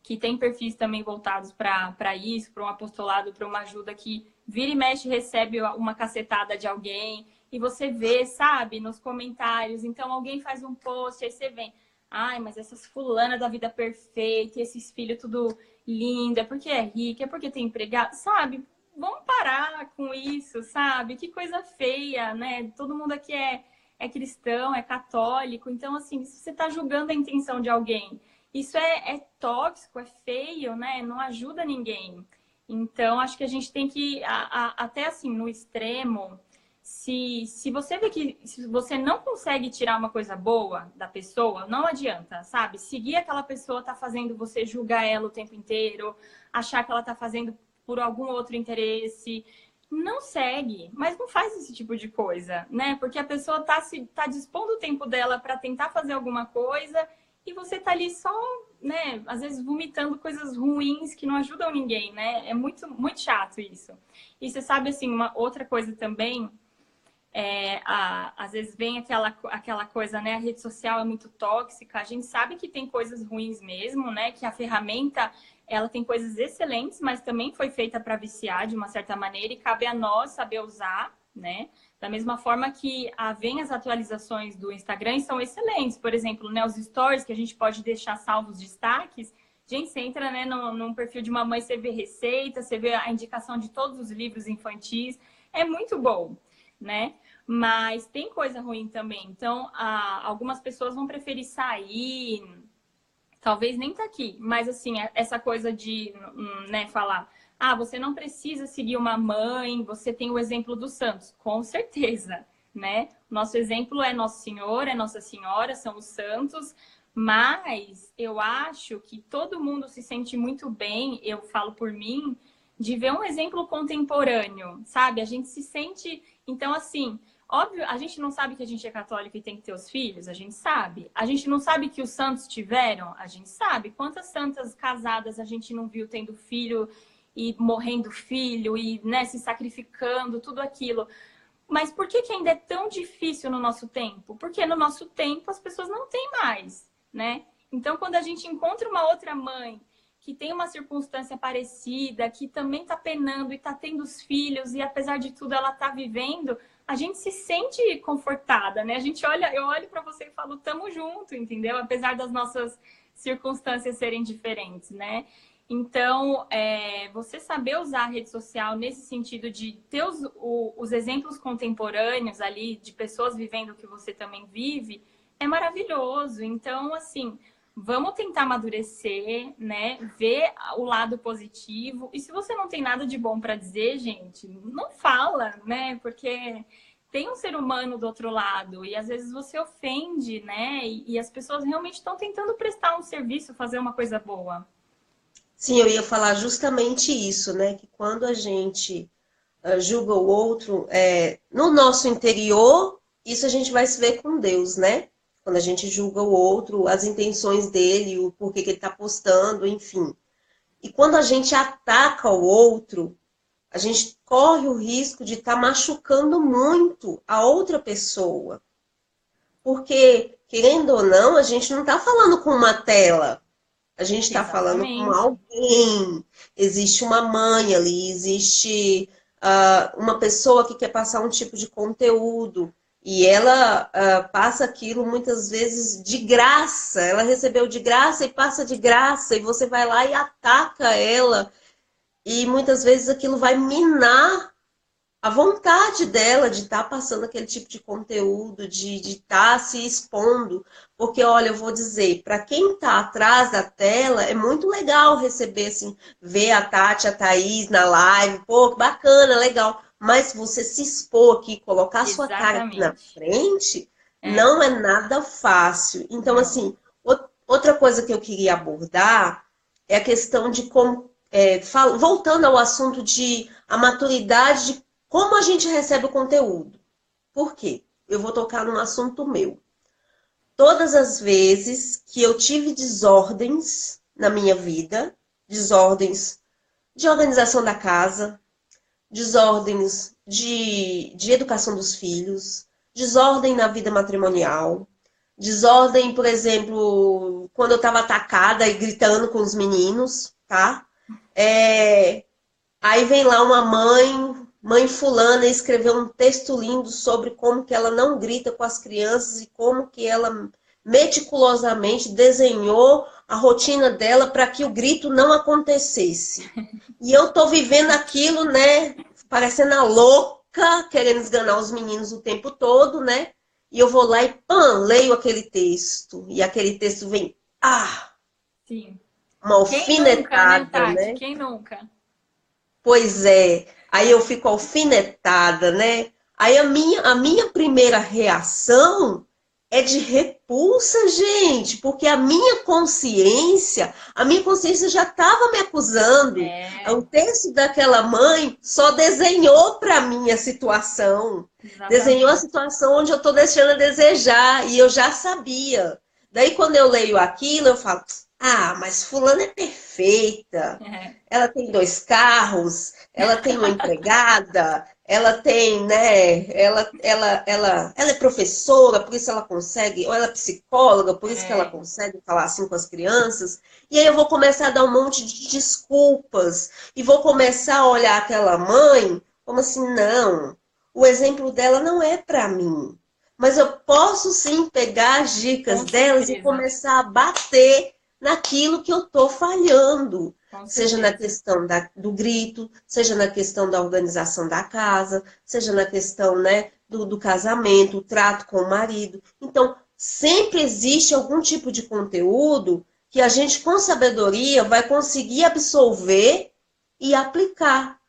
que têm perfis também voltados para isso, para um apostolado, para uma ajuda que vira e mexe recebe uma cacetada de alguém e você vê, sabe, nos comentários. Então alguém faz um post, aí você vem, ai, mas essas fulanas da vida perfeita, e esses filhos tudo lindo, é porque é rica, é porque tem empregado, sabe? Vamos parar com isso, sabe? Que coisa feia, né? Todo mundo aqui é cristão, é católico, então assim, se você está julgando a intenção de alguém, isso é tóxico, é feio, né? Não ajuda ninguém. Então, acho que a gente tem que, até assim, no extremo, se você vê que se você não consegue tirar uma coisa boa da pessoa, não adianta, sabe? Seguir aquela pessoa tá fazendo você julgar ela o tempo inteiro, achar que ela tá fazendo por algum outro interesse. Não segue, mas não faz esse tipo de coisa, né? Porque a pessoa tá dispondo o tempo dela para tentar fazer alguma coisa e você tá ali só, né, às vezes vomitando coisas ruins que não ajudam ninguém, né? É muito, muito chato isso. E você sabe, assim, uma outra coisa também, às vezes vem aquela coisa, né? A rede social é muito tóxica, a gente sabe que tem coisas ruins mesmo, né? Que a ferramenta, ela tem coisas excelentes, mas também foi feita para viciar de uma certa maneira e cabe a nós saber usar, né? Da mesma forma que vem as atualizações do Instagram e são excelentes. Por exemplo, né, os stories que a gente pode deixar salvos destaques. Gente, você entra, né, num perfil de uma mãe, você vê receita, você vê a indicação de todos os livros infantis. É muito bom, né? Mas tem coisa ruim também. Então, algumas pessoas vão preferir sair, talvez nem tá aqui, mas assim, essa coisa de, né, falar, você não precisa seguir uma mãe, você tem o exemplo dos santos, com certeza, né? Nosso exemplo é Nosso Senhor, é Nossa Senhora, são os santos, mas eu acho que todo mundo se sente muito bem, eu falo por mim, de ver um exemplo contemporâneo, sabe? A gente se sente, então assim, óbvio, a gente não sabe que a gente é católico e tem que ter os filhos? A gente sabe. A gente não sabe que os santos tiveram? A gente sabe. Quantas santas casadas a gente não viu tendo filho e morrendo filho e, né, se sacrificando, tudo aquilo. Mas por que que ainda é tão difícil no nosso tempo? Porque no nosso tempo as pessoas não têm mais, né? Então, quando a gente encontra uma outra mãe que tem uma circunstância parecida, que também está penando e está tendo os filhos, e apesar de tudo ela está vivendo, a gente se sente confortada, né? A gente olha, eu olho para você e falo, tamo junto, entendeu? Apesar das nossas circunstâncias serem diferentes, né? Então, você saber usar a rede social nesse sentido de ter os exemplos contemporâneos ali, de pessoas vivendo o que você também vive, é maravilhoso. Então, assim, vamos tentar amadurecer, né? Ver o lado positivo. E se você não tem nada de bom para dizer, gente, não fala, né? Porque tem um ser humano do outro lado e às vezes você ofende, né? E as pessoas realmente estão tentando prestar um serviço, fazer uma coisa boa. Sim, eu ia falar justamente isso, né? Que quando a gente julga o outro, no nosso interior, isso a gente vai se ver com Deus, né? Quando a gente julga o outro, as intenções dele, o porquê que ele está postando, enfim. E quando a gente ataca o outro, a gente corre o risco de estar machucando muito a outra pessoa. Porque, querendo ou não, a gente não está falando com uma tela. A gente está falando com Exatamente. alguém. Existe uma mãe ali, existe uma pessoa que quer passar um tipo de conteúdo. E ela passa aquilo muitas vezes de graça. Ela recebeu de graça e passa de graça. E você vai lá e ataca ela. E muitas vezes aquilo vai minar a vontade dela de estar passando aquele tipo de conteúdo, de estar se expondo. Porque, olha, eu vou dizer, para quem está atrás da tela, é muito legal receber, assim, ver a Tati, a Thaís na live, pô, que bacana, legal. Mas você se expor aqui, colocar a sua cara aqui na Exatamente. frente, É, não é nada fácil. Então, não. assim, outra coisa que eu queria abordar é a questão de como, voltando ao assunto de a maturidade de como a gente recebe o conteúdo. Por quê? Eu vou tocar num assunto meu. Todas as vezes que eu tive desordens na minha vida, desordens de organização da casa, desordens de educação dos filhos, desordem na vida matrimonial, desordem, por exemplo, quando eu estava atacada e gritando com os meninos, tá? Aí vem lá uma mãe fulana, escreveu um texto lindo sobre como que ela não grita com as crianças e como que ela meticulosamente desenhou a rotina dela para que o grito não acontecesse. E eu tô vivendo aquilo, né, parecendo a louca, querendo esganar os meninos o tempo todo, né? E eu vou lá e pam, leio aquele texto. E aquele texto vem, Sim. uma Quem nunca, né, alfinetada, Tati? né? Quem nunca? Pois é, aí eu fico alfinetada, né? Aí a minha primeira reação é de repulsa, gente, porque a minha consciência já estava me acusando. O É, texto daquela mãe só desenhou para mim a situação, desenhou a exatamente. situação onde eu estou deixando a desejar, e eu já sabia. Daí, quando eu leio aquilo, eu falo, mas fulana é perfeita. É, Ela tem 2 carros, ela tem uma empregada, ela tem, né? Ela é professora, por isso ela consegue, ou ela é psicóloga, por isso que ela é, consegue falar assim com as crianças. E aí eu vou começar a dar um monte de desculpas e vou começar a olhar aquela mãe como assim, não, o exemplo dela não é para mim. Mas eu posso sim pegar as dicas com delas e certeza, começar a bater naquilo que eu estou falhando. com Seja na certeza. questão do grito, seja na questão da organização da casa, seja na questão, né, do casamento, o trato com o marido. Então, sempre existe algum tipo de conteúdo que a gente, com sabedoria, vai conseguir absorver e aplicar.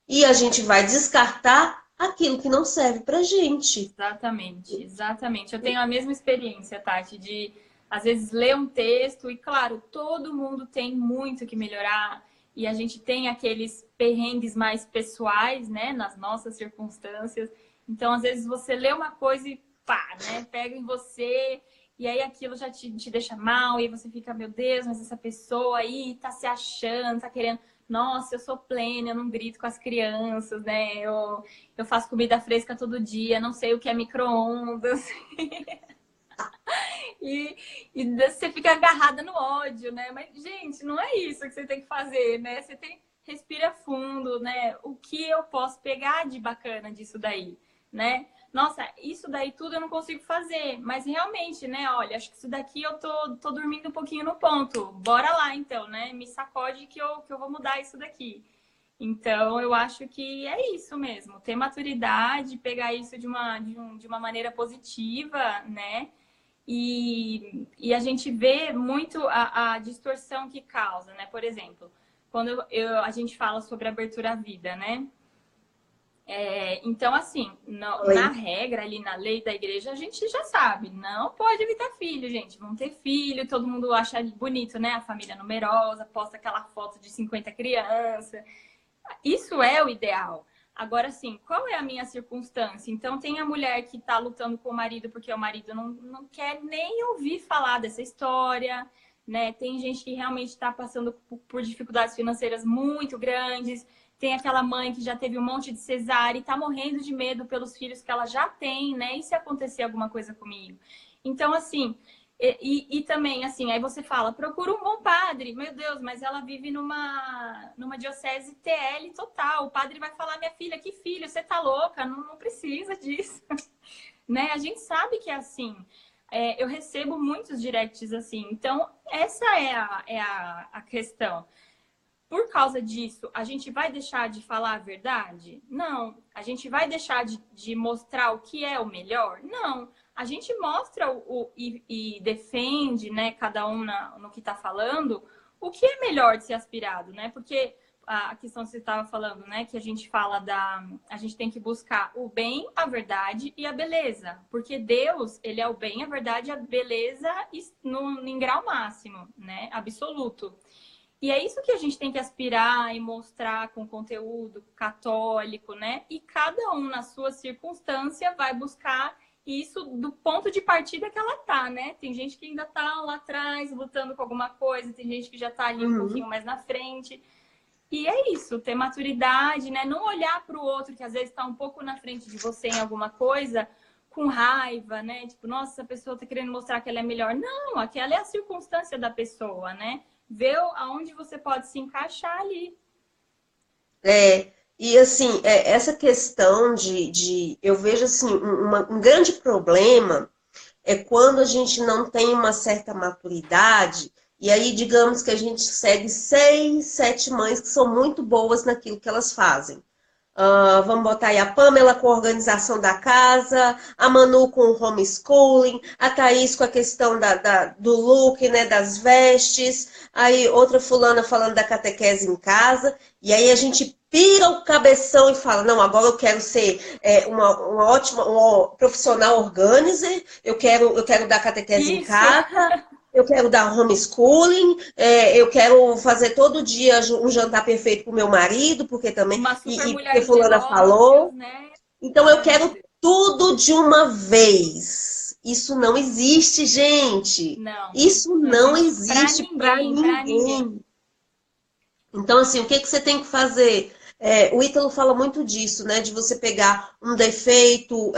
E a gente vai descartar aquilo que não serve pra gente. Exatamente, exatamente. Eu tenho a mesma experiência, Tati, de às vezes ler um texto e, claro, todo mundo tem muito que melhorar e a gente tem aqueles perrengues mais pessoais, né, nas nossas circunstâncias. Então, às vezes, você lê uma coisa e pá, né? Pega em você, e aí aquilo já te deixa mal, e você fica, meu Deus, mas essa pessoa aí tá se achando, tá querendo. Nossa, eu sou plena, eu não grito com as crianças, né? Eu faço comida fresca todo dia, não sei o que é micro-ondas. E, e você fica agarrada no ódio, né? Mas, gente, não é isso que você tem que fazer, né? Você tem, respira fundo, né? O que eu posso pegar de bacana disso daí, né? Nossa, isso daí tudo eu não consigo fazer, mas realmente, né? Olha, acho que isso daqui eu tô dormindo um pouquinho no ponto. Bora lá, então, né? Me sacode que eu vou mudar isso daqui. Então, eu acho que é isso mesmo. Ter maturidade, pegar isso de uma maneira positiva, né? E a gente vê muito a distorção que causa, né? Por exemplo, quando a gente fala sobre abertura à vida, né? Então, assim, na Oi. regra ali, na lei da igreja, a gente já sabe, não pode evitar filho, gente. Vão ter filho, todo mundo acha bonito, né? A família numerosa, posta aquela foto de 50 crianças. Isso é o ideal. Agora, sim, qual é a minha circunstância? Então, tem a mulher que está lutando com o marido porque o marido não quer nem ouvir falar dessa história, né? Tem gente que realmente está passando por dificuldades financeiras muito grandes. Tem aquela mãe que já teve um monte de cesárea e está morrendo de medo pelos filhos que ela já tem, né? E se acontecer alguma coisa comigo? Então, assim, e também, assim, aí você fala, procura um bom padre. Meu Deus, mas ela vive numa diocese TL total. O padre vai falar, minha filha, que filho, você tá louca? Não precisa disso. Né? A gente sabe que é assim. Eu recebo muitos directs assim. Então, essa é a questão. Por causa disso, a gente vai deixar de falar a verdade? Não. A gente vai deixar de mostrar o que é o melhor? Não. A gente mostra e defende, né, cada um no que está falando, o que é melhor de ser aspirado, né? Porque a questão que você estava falando, né, que a gente fala a gente tem que buscar o bem, a verdade e a beleza. Porque Deus, ele é o bem, a verdade e a beleza em grau máximo, né? Absoluto. E é isso que a gente tem que aspirar e mostrar com conteúdo católico, né? E cada um, na sua circunstância, vai buscar isso do ponto de partida que ela tá, né? Tem gente que ainda tá lá atrás, lutando com alguma coisa, tem gente que já tá ali um pouquinho Uhum. mais na frente. E é isso, ter maturidade, né? Não olhar para o outro que às vezes está um pouco na frente de você em alguma coisa com raiva, né? Tipo, nossa, essa pessoa tá querendo mostrar que ela é melhor. Não, aquela é a circunstância da pessoa, né? Ver aonde você pode se encaixar ali. E assim, essa questão eu vejo assim, um grande problema é quando a gente não tem uma certa maturidade, e aí digamos que a gente segue 6, 7 mães que são muito boas naquilo que elas fazem. Vamos botar aí a Pamela com a organização da casa, a Manu com o homeschooling, a Thaís com a questão do look, né, das vestes, aí outra fulana falando da catequese em casa, e aí a gente pira o cabeção e fala, não, agora eu quero ser uma ótima profissional organizer, eu quero dar catequese em Isso, casa, eu quero dar homeschooling, eu quero fazer todo dia um jantar perfeito para o meu marido, porque também, uma super e porque mulher de fulana negócios, falou. né? Então eu Ai, meu quero Deus. tudo de uma vez. Isso não existe, gente. Isso Não não existe pra existe para ninguém, pra ninguém. ninguém. Então, assim, o que que você tem que fazer? O Ítalo fala muito disso, né? De você pegar um defeito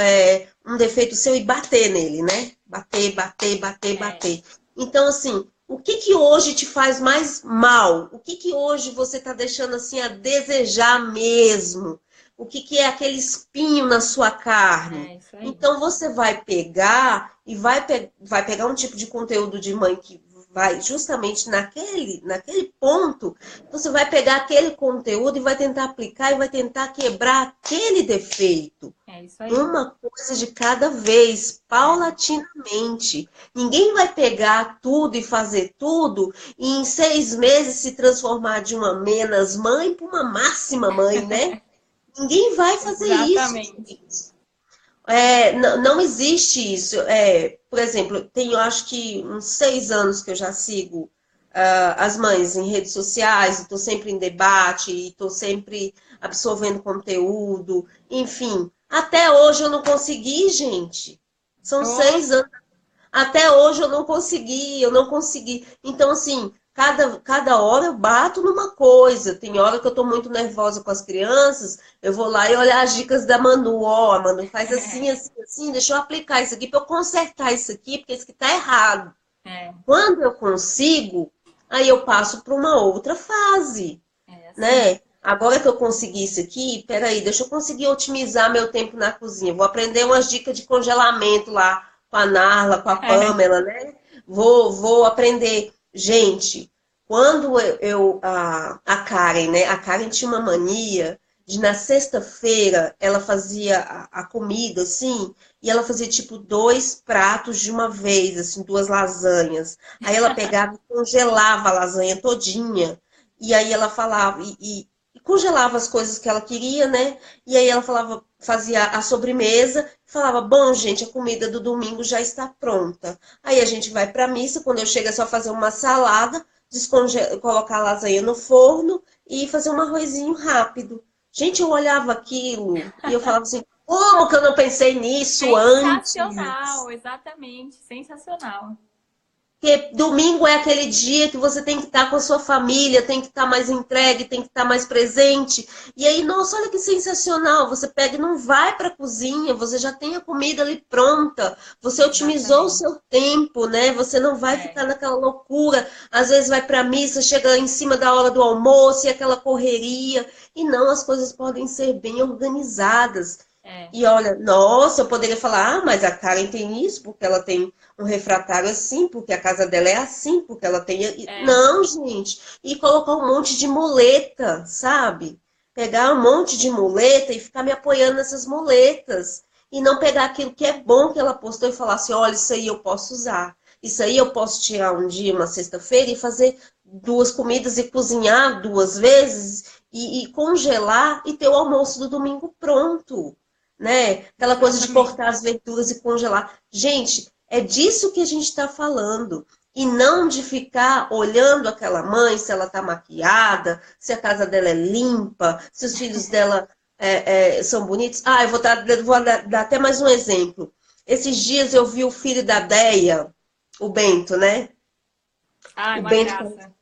seu e bater nele, né? Bater, bater, bater, É, bater. Então, assim, o que que hoje te faz mais mal? O que que hoje você tá deixando assim a desejar mesmo? O que que é aquele espinho na sua carne? isso aí. Então, você vai pegar e vai pegar um tipo de conteúdo de mãe que vai justamente naquele ponto você vai pegar aquele conteúdo e vai tentar aplicar e vai tentar quebrar aquele defeito. É isso aí. Uma coisa de cada vez, É. paulatinamente. Ninguém vai pegar tudo e fazer tudo e em 6 meses se transformar de uma menos mãe para uma máxima mãe, né? Ninguém vai fazer isso, Exatamente. gente. Não existe isso. Por exemplo, tem, eu acho que uns 6 anos que eu já sigo as mães em redes sociais, estou sempre em debate, estou sempre absorvendo conteúdo, enfim. Até hoje eu não consegui, gente. São Oh, 6 anos. Até hoje eu não consegui, eu não consegui. Então, assim, cada hora eu bato numa coisa. Tem hora que eu tô muito nervosa com as crianças, eu vou lá e olhar as dicas da Manu. Ó, a Manu faz assim, assim, assim, deixa eu aplicar isso aqui para eu consertar isso aqui, porque isso aqui tá errado. é, Quando eu consigo, aí eu passo para uma outra fase, é assim. né? Agora que eu consegui isso aqui, peraí, deixa eu conseguir otimizar meu tempo na cozinha. Vou aprender umas dicas de congelamento lá com a Narla, com a Pamela, né? Vou aprender. Gente, quando a Karen, né? A Karen tinha uma mania de na sexta-feira ela fazia a comida assim, e ela fazia tipo 2 pratos de uma vez, assim, 2 lasanhas. Aí ela pegava e congelava a lasanha todinha. E aí ela falava, e congelava as coisas que ela queria, né? E aí ela falava, fazia a sobremesa, falava, bom, gente, a comida do domingo já está pronta. Aí a gente vai para a missa, quando eu chego é só fazer uma salada, colocar a lasanha no forno e fazer um arrozinho rápido. Gente, eu olhava aquilo e eu falava assim, como que eu não pensei nisso antes? Sensacional, exatamente, sensacional. Porque domingo é aquele dia que você tem que estar com a sua família, tem que estar mais entregue, tem que estar mais presente. E aí, nossa, olha que sensacional. Você pega e não vai para a cozinha, você já tem a comida ali pronta. Você otimizou o Exatamente. seu tempo, né? Você não vai É, ficar naquela loucura. Às vezes vai para a missa, chega em cima da hora do almoço e aquela correria. E não, as coisas podem ser bem organizadas. é, E olha, nossa, eu poderia falar, ah, mas a Karen tem isso, porque ela tem um refratário assim, porque a casa dela é assim, porque ela tem. é. Não, gente. E colocar um monte de muleta, sabe? Pegar um monte de muleta e ficar me apoiando nessas muletas. E não pegar aquilo que é bom que ela postou e falar assim: olha, isso aí eu posso usar. Isso aí eu posso tirar um dia, uma sexta-feira, e fazer 2 comidas e cozinhar 2 vezes e congelar e ter o almoço do domingo pronto, né? Aquela coisa de Exatamente. cortar as verduras e congelar. Gente, é disso que a gente está falando. E não de ficar olhando aquela mãe, se ela está maquiada, se a casa dela é limpa, se os filhos dela são bonitos. Ah, eu vou dar até mais um exemplo. Esses dias eu vi o filho da Deia, o Bento, né? Ai, O uma Bento, graça.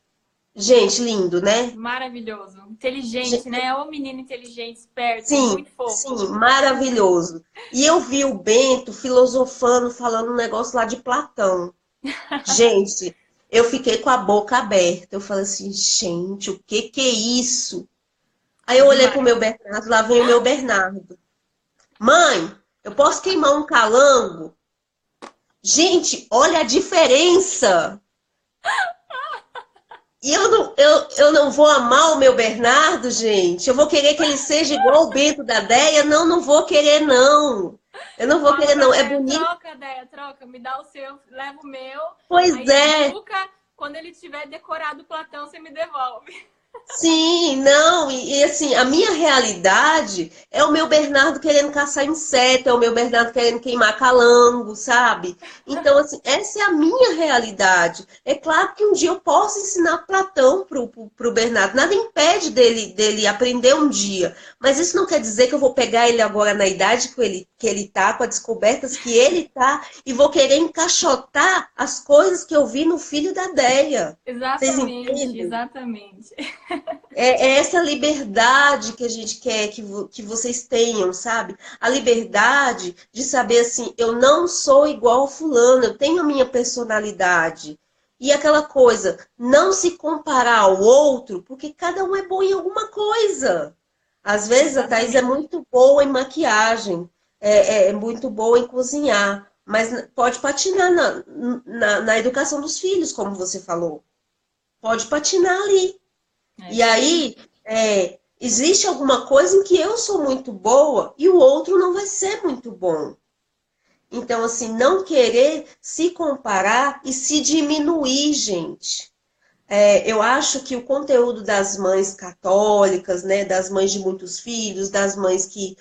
gente, lindo, né? Maravilhoso. Inteligente, né? Ô menino inteligente, esperto, Sim, muito fofo. sim, maravilhoso. E eu vi o Bento filosofando, falando um negócio lá de Platão. Gente, eu fiquei com a boca aberta. Eu falei assim, gente, o que que é isso? Aí eu olhei pro Demais. meu Bernardo, lá vem o meu Bernardo. Mãe, eu posso queimar um calango? Gente, olha a diferença. E eu não vou amar o meu Bernardo, gente. Eu vou querer que ele seja igual o Bento da Deia? Não, não vou querer, não. Eu não vou Fala querer, pra não. É Deia, bonito. troca, Deia, troca, me dá o seu, leva o meu. Pois Aí é. educa, quando ele tiver decorado o Platão, você me devolve. Sim, não, assim, a minha realidade é o meu Bernardo querendo caçar inseto, é o meu Bernardo querendo queimar calango, sabe? Então, assim, essa é a minha realidade. É claro que um dia eu posso ensinar Platão pro Bernardo, nada impede dele aprender um dia, mas isso não quer dizer que eu vou pegar ele agora na idade que ele tá, com as descobertas que ele tá, e vou querer encaixotar as coisas que eu vi no filho da Déia. Vocês Exatamente, entendem? exatamente. É essa liberdade que a gente quer que vocês tenham, sabe? A liberdade de saber assim, eu não sou igual ao fulano, eu tenho a minha personalidade. E aquela coisa, não se comparar ao outro, porque cada um é bom em alguma coisa. Às vezes a Thaís é Exatamente. muito boa em maquiagem, é muito boa em cozinhar, mas pode patinar na educação dos filhos, como você falou. Pode patinar ali. É E isso aí. aí, existe alguma coisa em que eu sou muito boa e o outro não vai ser muito bom. Então, assim, não querer se comparar e se diminuir, gente. Eu acho que o conteúdo das mães católicas, né, das mães de muitos filhos, das mães que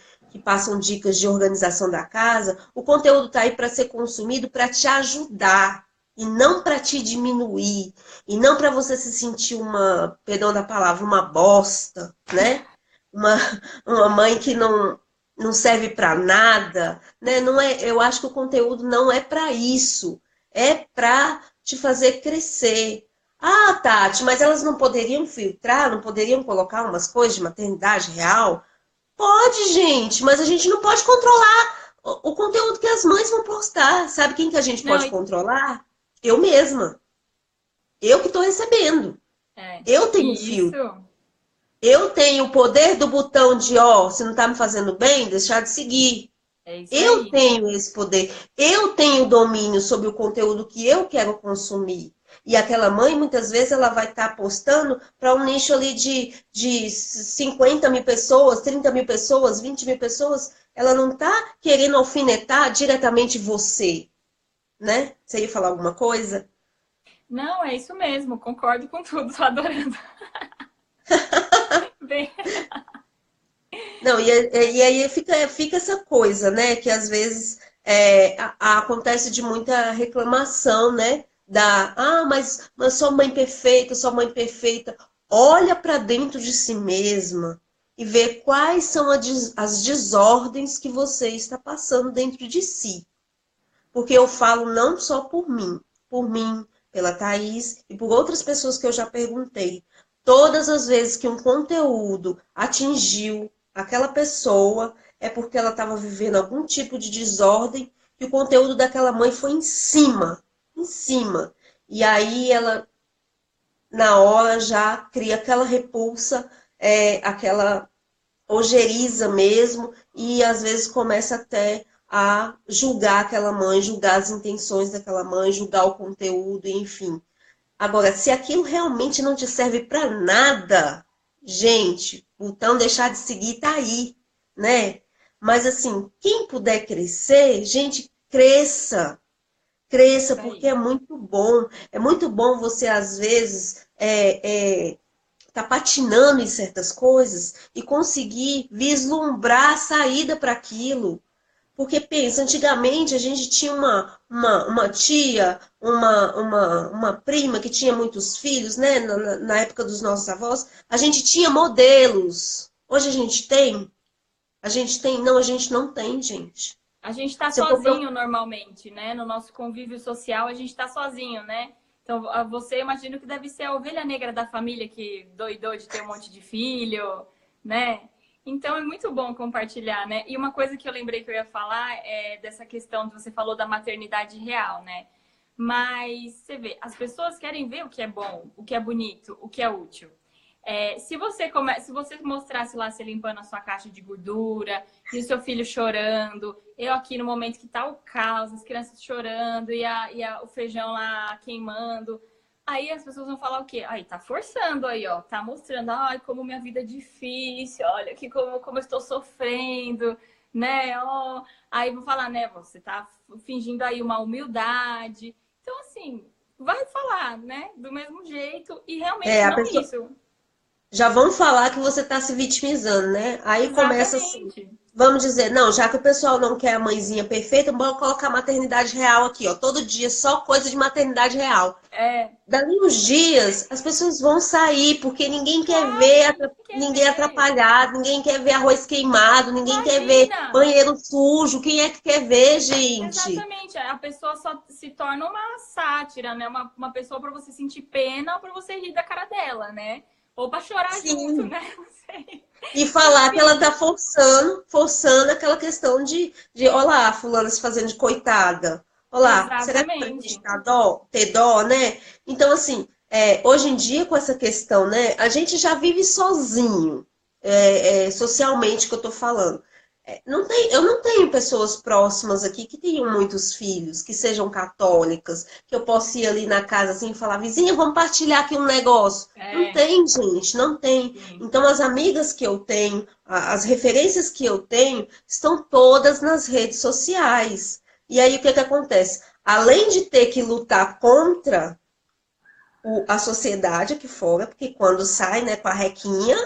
passam dicas de organização da casa, o conteúdo está aí para ser consumido para te ajudar e não para te diminuir e não para você se sentir perdão da palavra, uma bosta, né? Uma, uma mãe que não. não serve para nada, né? Não é, eu acho que o conteúdo não é para isso. É para te fazer crescer. Ah, Tati, mas elas não poderiam filtrar, não poderiam colocar umas coisas de maternidade real? Pode, gente, mas a gente não pode controlar o conteúdo que as mães vão postar. Sabe quem que a gente Não, pode controlar? Eu mesma. Eu que estou recebendo. é. Eu tenho E isso filtro. Eu tenho o poder do botão de, ó, se não está me fazendo bem, deixar de seguir. é isso Eu aí. tenho esse poder. Eu tenho domínio sobre o conteúdo que eu quero consumir. E aquela mãe, muitas vezes, ela vai estar postando para um nicho ali de 50 mil pessoas, 30 mil pessoas, 20 mil pessoas. Ela não está querendo alfinetar diretamente você, né? Você ia falar alguma coisa? Não, é isso mesmo, concordo com tudo, tô adorando. Bem, Não, e aí fica essa coisa, né? Que às vezes acontece de muita reclamação, né? Mas sou mãe perfeita, sou mãe perfeita. Olha para dentro de si mesma e vê quais são as desordens que você está passando dentro de si. Porque eu falo não só por mim, pela Thaís e por outras pessoas que eu já perguntei. Todas as vezes que um conteúdo atingiu aquela pessoa, é porque ela estava vivendo algum tipo de desordem e o conteúdo daquela mãe foi em cima, em cima. E aí ela, na hora, já cria aquela repulsa, aquela ojeriza mesmo, e às vezes começa até a julgar aquela mãe, julgar as intenções daquela mãe, julgar o conteúdo, enfim. Agora, se aquilo realmente não te serve para nada, gente, o botão deixar de seguir tá aí, né? Mas assim, quem puder crescer, gente, cresça. Cresça, isso porque aí. é muito bom. É muito bom você, às vezes, tá patinando em certas coisas e conseguir vislumbrar a saída para aquilo. Porque pensa, antigamente a gente tinha uma tia, uma prima que tinha muitos filhos, né? Na época dos nossos avós, a gente tinha modelos. Hoje a gente tem? A gente tem? Não, a gente não tem, gente. A gente tá Se eu for sozinho normalmente, né? No nosso convívio social, a gente tá sozinho, né? Então, você imagino que deve ser a ovelha negra da família que doidou de ter um monte de filho, né? Então é muito bom compartilhar, né? E uma coisa que eu lembrei que eu ia falar é dessa questão que você falou da maternidade real, né? Mas você vê, as pessoas querem ver o que é bom, o que é bonito, o que é útil. Se você mostrasse lá você limpando a sua caixa de gordura e o seu filho chorando, eu aqui no momento que tá o caos, as crianças chorando o feijão lá queimando, aí as pessoas vão falar o quê? Aí tá forçando aí, ó, tá mostrando, ai, como minha vida é difícil, olha aqui como eu estou sofrendo, né? Ó, aí vão falar, né, você tá fingindo aí uma humildade. Então, assim, vai falar, né, do mesmo jeito e realmente a não pessoa, isso. já vão falar que você está se vitimizando, né? Aí começa assim, Exatamente. vamos dizer, não, já que o pessoal não quer a mãezinha perfeita, vamos colocar maternidade real aqui, ó. Todo dia só coisa de maternidade real. É, Dali uns dias, as pessoas vão sair, porque ninguém quer claro, ver ninguém quer ninguém ver. atrapalhado, ninguém quer ver arroz queimado, ninguém quer ver Imagina! banheiro sujo. Quem é que quer ver, gente? Exatamente. A pessoa só se torna uma sátira, né? Uma pessoa para você sentir pena ou para você rir da cara dela, né? Ou para chorar junto, Sim. né? Não sei. E falar que ela Enfim, tá forçando aquela questão de olha lá, fulana se fazendo de coitada. Olha lá, será que é pra gente exatamente. ter dó, né? Então, assim, hoje em dia, com essa questão, né, a gente já vive sozinho, socialmente que eu tô falando. Eu não tenho pessoas próximas aqui que tenham muitos filhos, que sejam católicas, que eu possa ir ali na casa assim e falar, vizinha, vamos partilhar aqui um negócio. Não É, tem, gente, não tem. sim. Então, as amigas que eu tenho, as referências que eu tenho, estão todas nas redes sociais. E aí, o que que acontece? Além de ter que lutar contra a sociedade aqui fora, porque quando sai, né, com a requinha,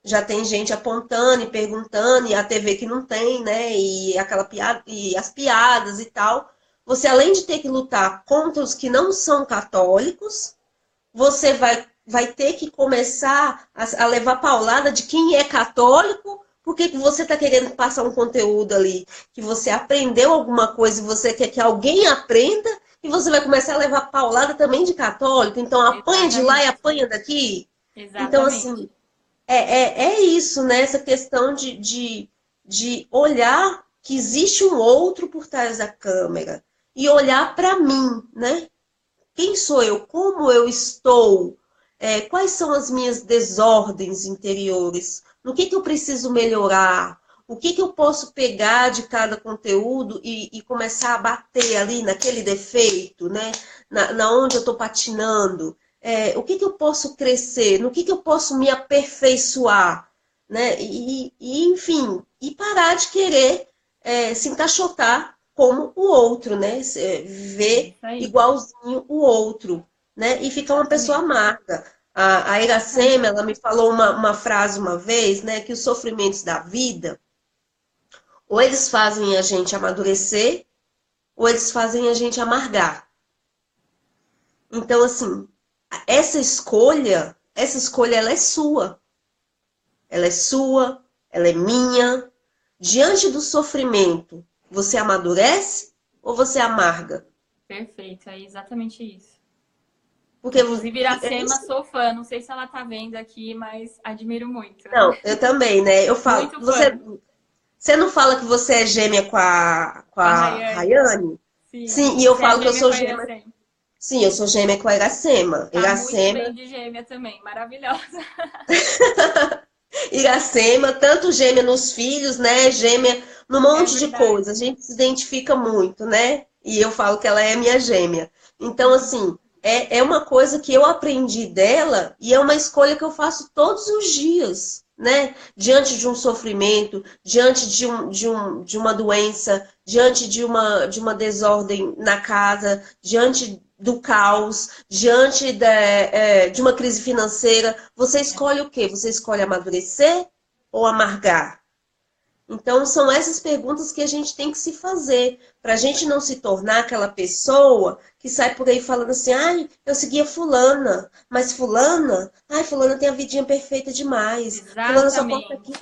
já tem gente apontando e perguntando, e a TV que não tem, né? E aquela piada, e as piadas e tal. Você, além de ter que lutar contra os que não são católicos, vai ter que começar a levar paulada de quem é católico, Por que que você está querendo passar um conteúdo ali que você aprendeu alguma coisa e você quer que alguém aprenda e você vai começar a levar paulada também de católico? Então apanha de lá e Exatamente. apanha daqui? Então, assim, Exatamente. é isso, né? Essa questão de olhar que existe um outro por trás da câmera e olhar para mim, né? Quem sou eu? Como eu estou? Quais são as minhas desordens interiores? No que eu preciso melhorar? O que eu posso pegar de cada conteúdo e começar a bater ali naquele defeito, né? Na onde eu estou patinando? O que eu posso crescer? No que eu posso me aperfeiçoar? Né? Enfim, e parar de querer se encaixotar como o outro, né? É Ver isso aí. igualzinho o outro, né? E ficar uma pessoa Exatamente. amarga. A Iracema, Exatamente. ela me falou uma frase uma vez, né? Que os sofrimentos da vida, ou eles fazem a gente amadurecer, ou eles fazem a gente amargar. Então, assim, essa escolha, ela é sua. Ela é sua, ela é minha. Diante do sofrimento, você amadurece ou você amarga? Perfeito, é exatamente isso. Porque Inclusive, é Iracema, isso. sou fã. Não sei se ela tá vendo aqui, mas admiro muito. Não, eu também, né? Eu falo, Muito fã. você não fala que você é gêmea com Com a a Rayane. Rayane? Sim. Sim, e eu Você é falo que eu gêmea sou com a gêmea. Iracema. Sim, eu sou gêmea com a Iracema. Tá muito bem Iracema, de gêmea também. Maravilhosa. Iracema, tanto gêmea nos filhos, né? Gêmea num É monte de coisa. A verdade. gente se identifica muito, né? E eu falo que ela é minha gêmea. Então, assim, é uma coisa que eu aprendi dela e é uma escolha que eu faço todos os dias, né? Diante de um sofrimento, diante de uma doença, diante de uma desordem na casa, diante do caos, diante de uma crise financeira, você É. escolhe o quê? Você escolhe amadurecer ou amargar? Então, são essas perguntas que a gente tem que se fazer, para a gente não se tornar aquela pessoa que sai por aí falando assim, ai, eu seguia fulana, mas fulana, ai, fulana tem a vidinha perfeita demais, fulana só posta aqui.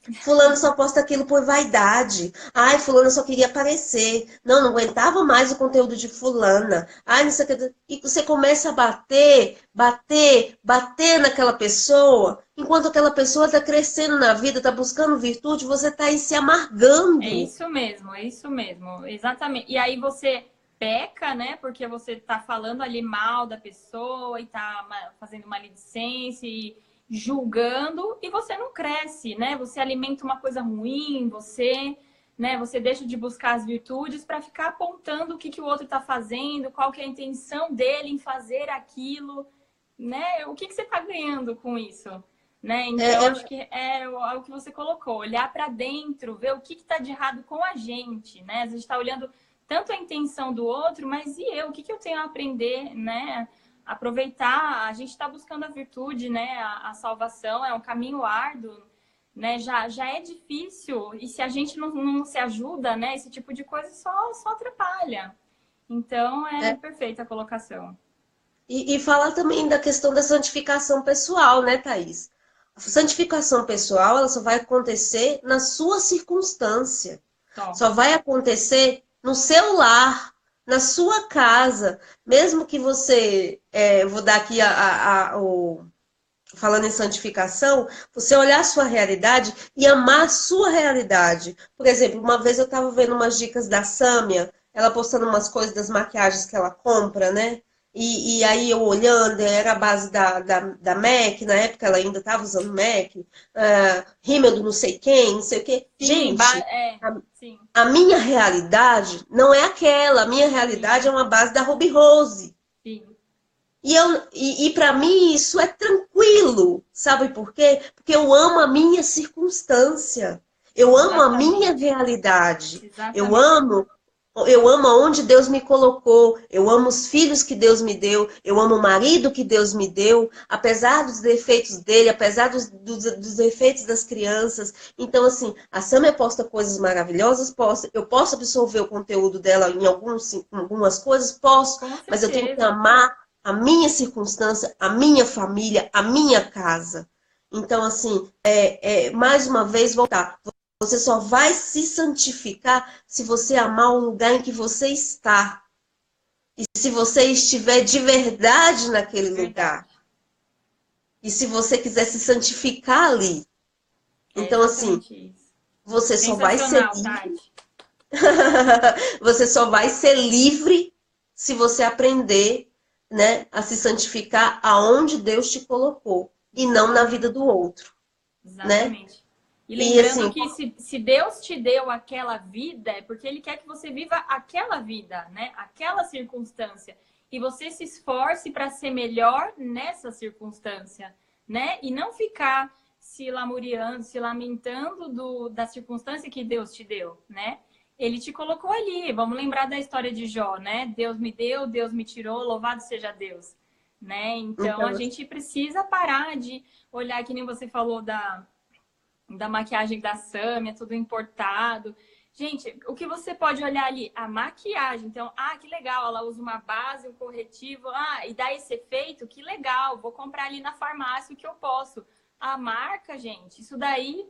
Exatamente. Fulano só posta aquilo por vaidade. Ai, fulano só queria aparecer. Não, não aguentava mais o conteúdo de fulana. Ai, não sei o que. E você começa a bater, bater, bater naquela pessoa, enquanto aquela pessoa está crescendo na vida, está buscando virtude, você está aí se É amargando. isso mesmo, é isso mesmo. Exatamente. E aí você peca, né? Porque você tá falando ali mal da pessoa e tá fazendo maledicência e julgando e você não cresce, né? Você alimenta uma coisa ruim, você, né, você deixa de buscar as virtudes para ficar apontando o que que o outro tá fazendo, qual que é a intenção dele em fazer aquilo, né? O que que você tá ganhando com isso? Né? Então, É, acho é, que é o que você colocou, olhar para dentro, ver o que está de errado com a gente, né? A gente está olhando tanto a intenção do outro, mas e eu? O que eu tenho a aprender, né? Aproveitar, a gente está buscando a virtude, né? A salvação é um caminho árduo, né? Já é difícil, e se a gente não se ajuda, né? Esse tipo de coisa só atrapalha. Então, é é. perfeita a colocação. E falar também da questão da santificação pessoal, né, Thaís? A santificação pessoal, ela só vai acontecer na sua circunstância. Só. Só vai acontecer no seu lar, na sua casa. Mesmo que você, vou dar aqui falando em santificação, você olhar a sua realidade e amar a sua realidade. Por exemplo, uma vez eu estava vendo umas dicas da Sâmia, ela postando umas coisas das maquiagens que ela compra, né? Aí eu olhando, era a base da MAC, na época ela ainda estava usando MAC, rímel do não sei quem, não sei o quê. Sim, Gente, sim, a minha realidade não é aquela. A minha realidade sim, é uma base da Ruby Rose. sim. E para mim isso é tranquilo. Sabe por quê? Porque eu amo a minha circunstância. Eu amo a minha Exatamente. realidade. Eu Exatamente. amo, eu amo aonde Deus me colocou. Eu amo os filhos que Deus me deu. Eu amo o marido que Deus me deu. Apesar dos defeitos dele, apesar dos defeitos das crianças. Então, assim, a Samia posta coisas maravilhosas, posta. Eu posso absorver o conteúdo dela em algumas coisas, posso, Com mas eu tenho que certeza. amar a minha circunstância, a minha família, a minha casa. Então, assim, mais uma vez, voltar. Você só vai se santificar se você amar o lugar em que você está. E se você estiver de verdade naquele Verdade. lugar. E se você quiser se santificar ali. É Então, assim, exatamente isso. você só vai ser Sensacional, livre. Tati. Você só vai ser livre se você aprender, né, a se santificar aonde Deus te colocou. E não na vida Exatamente. do outro, né? Exatamente. E E lembrando assim, que se Deus te deu aquela vida, é porque Ele quer que você viva aquela vida, né? Aquela circunstância. E você se esforce para ser melhor nessa circunstância, né? E não ficar se lamuriando, se lamentando da circunstância que Deus te deu, né? Ele te colocou ali. Vamos lembrar da história de Jó, né? Deus me deu, Deus me tirou, louvado seja Deus, né? Então a então, gente precisa parar de olhar, que nem você falou da maquiagem da Samia, tudo importado. Gente, o que você pode olhar ali? A maquiagem. Então, que legal, ela usa uma base, um corretivo, e dá esse efeito, que legal, vou comprar ali na farmácia o que eu posso. A marca, gente, isso daí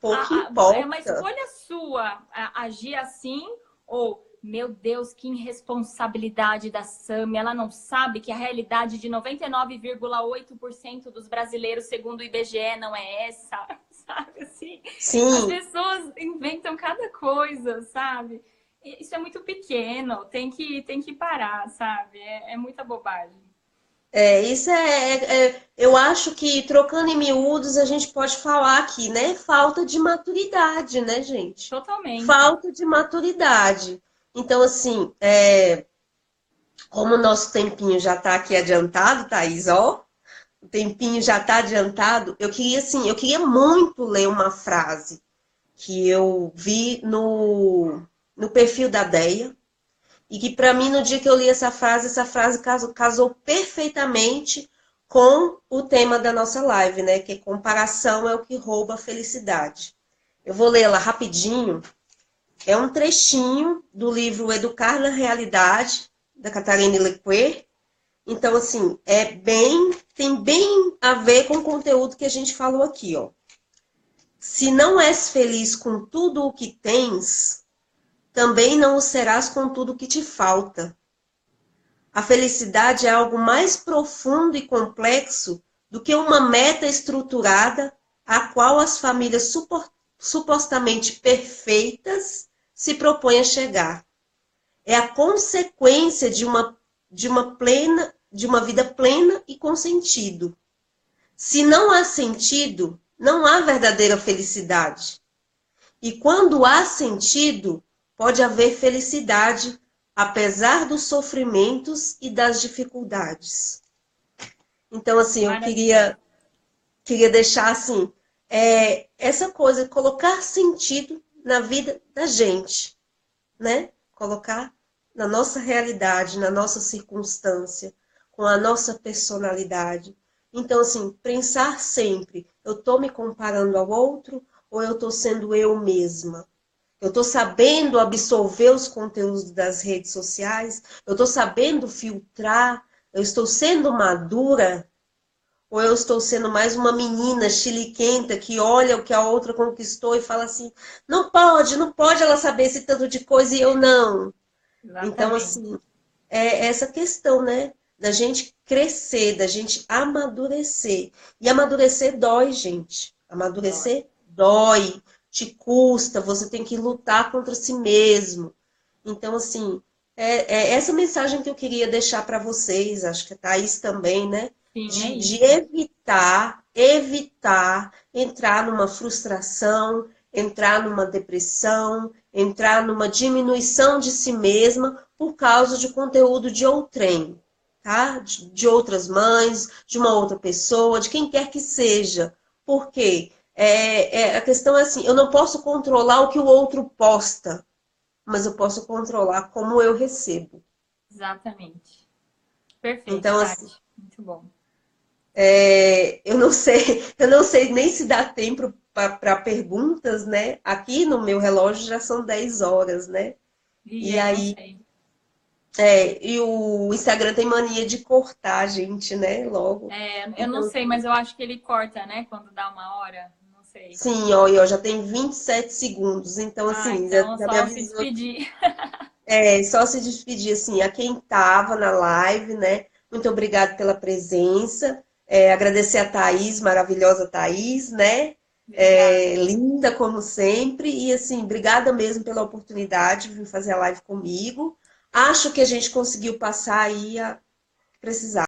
pouco é uma importa. escolha sua agir assim ou meu Deus, que irresponsabilidade da Samia. Ela não sabe que a realidade de 99,8% dos brasileiros, segundo o IBGE, não é essa, sabe? Assim, as Sim, pessoas inventam cada coisa, sabe? Isso é muito pequeno, tem que parar, sabe? É muita bobagem. isso eu acho que trocando em miúdos a gente pode falar aqui, né? Falta de maturidade, né, gente? Totalmente. Falta de maturidade. Então, assim, como o nosso tempinho já está aqui adiantado, Thaís, ó, o tempinho já está adiantado, eu queria, assim, eu queria muito ler uma frase que eu vi no perfil da Deia, e que para mim, no dia que eu li essa frase casou perfeitamente com o tema da nossa live, né? Que comparação é o que rouba a felicidade. Eu vou lê-la rapidinho. É um trechinho do livro Educar na Realidade, da Catarina Lequer. Então, assim, tem bem a ver com o conteúdo que a gente falou aqui, ó. Se não és feliz com tudo o que tens, também não o serás com tudo o que te falta. A felicidade é algo mais profundo e complexo do que uma meta estruturada a qual as famílias supostamente perfeitas se propõem a chegar. É a consequência de uma vida plena e com sentido. Se não há sentido, não há verdadeira felicidade. E quando há sentido, pode haver felicidade, apesar dos sofrimentos e das dificuldades. Então, assim, eu Maravilhoso. queria deixar assim, essa coisa, colocar sentido na vida da gente, né? Colocar na nossa realidade, na nossa circunstância, com a nossa personalidade. Então, assim, pensar sempre, eu estou me comparando ao outro ou eu estou sendo eu mesma? Eu estou sabendo absorver os conteúdos das redes sociais? Eu estou sabendo filtrar? Eu estou sendo madura? Ou eu estou sendo mais uma menina chiliquenta que olha o que a outra conquistou e fala assim: não pode, não pode ela saber esse tanto de coisa e eu não. Então, Exatamente. assim, é essa questão, né? Da gente crescer, da gente amadurecer. E amadurecer dói, gente. Dói. Amadurecer dói, te custa, você tem que lutar contra si mesmo. Então, assim, é essa mensagem que eu queria deixar para vocês, acho que a Thaís também, né? Sim, é De isso. evitar entrar numa frustração, entrar numa depressão, entrar numa diminuição de si mesma por causa de conteúdo de outrem, tá? De outras mães, de uma outra pessoa, de quem quer que seja. Por quê? A questão é assim, eu não posso controlar o que o outro posta, mas eu posso controlar como eu recebo. Exatamente. Perfeito, Então, assim, Tati. Muito bom. eu não sei nem se dá tempo para perguntas, né? Aqui no meu relógio já são 10 horas, né? E E eu não aí, sei. E o Instagram tem mania de cortar a gente, né? Logo. Eu não Então, sei, mas eu acho que ele corta, né? Quando dá uma hora. Não sei. sim, ó, e ó, já tem 27 segundos. Então, Ah, assim, já, então é já me só se avisou. despedir. Só se despedir, assim, a quem estava na live, né? Muito obrigado pela presença. Agradecer a Thaís, maravilhosa Thaís, né? Obrigada. Linda como sempre. E, assim, obrigada mesmo pela oportunidade de vir fazer a live comigo. Acho que a gente conseguiu passar aí a precisar.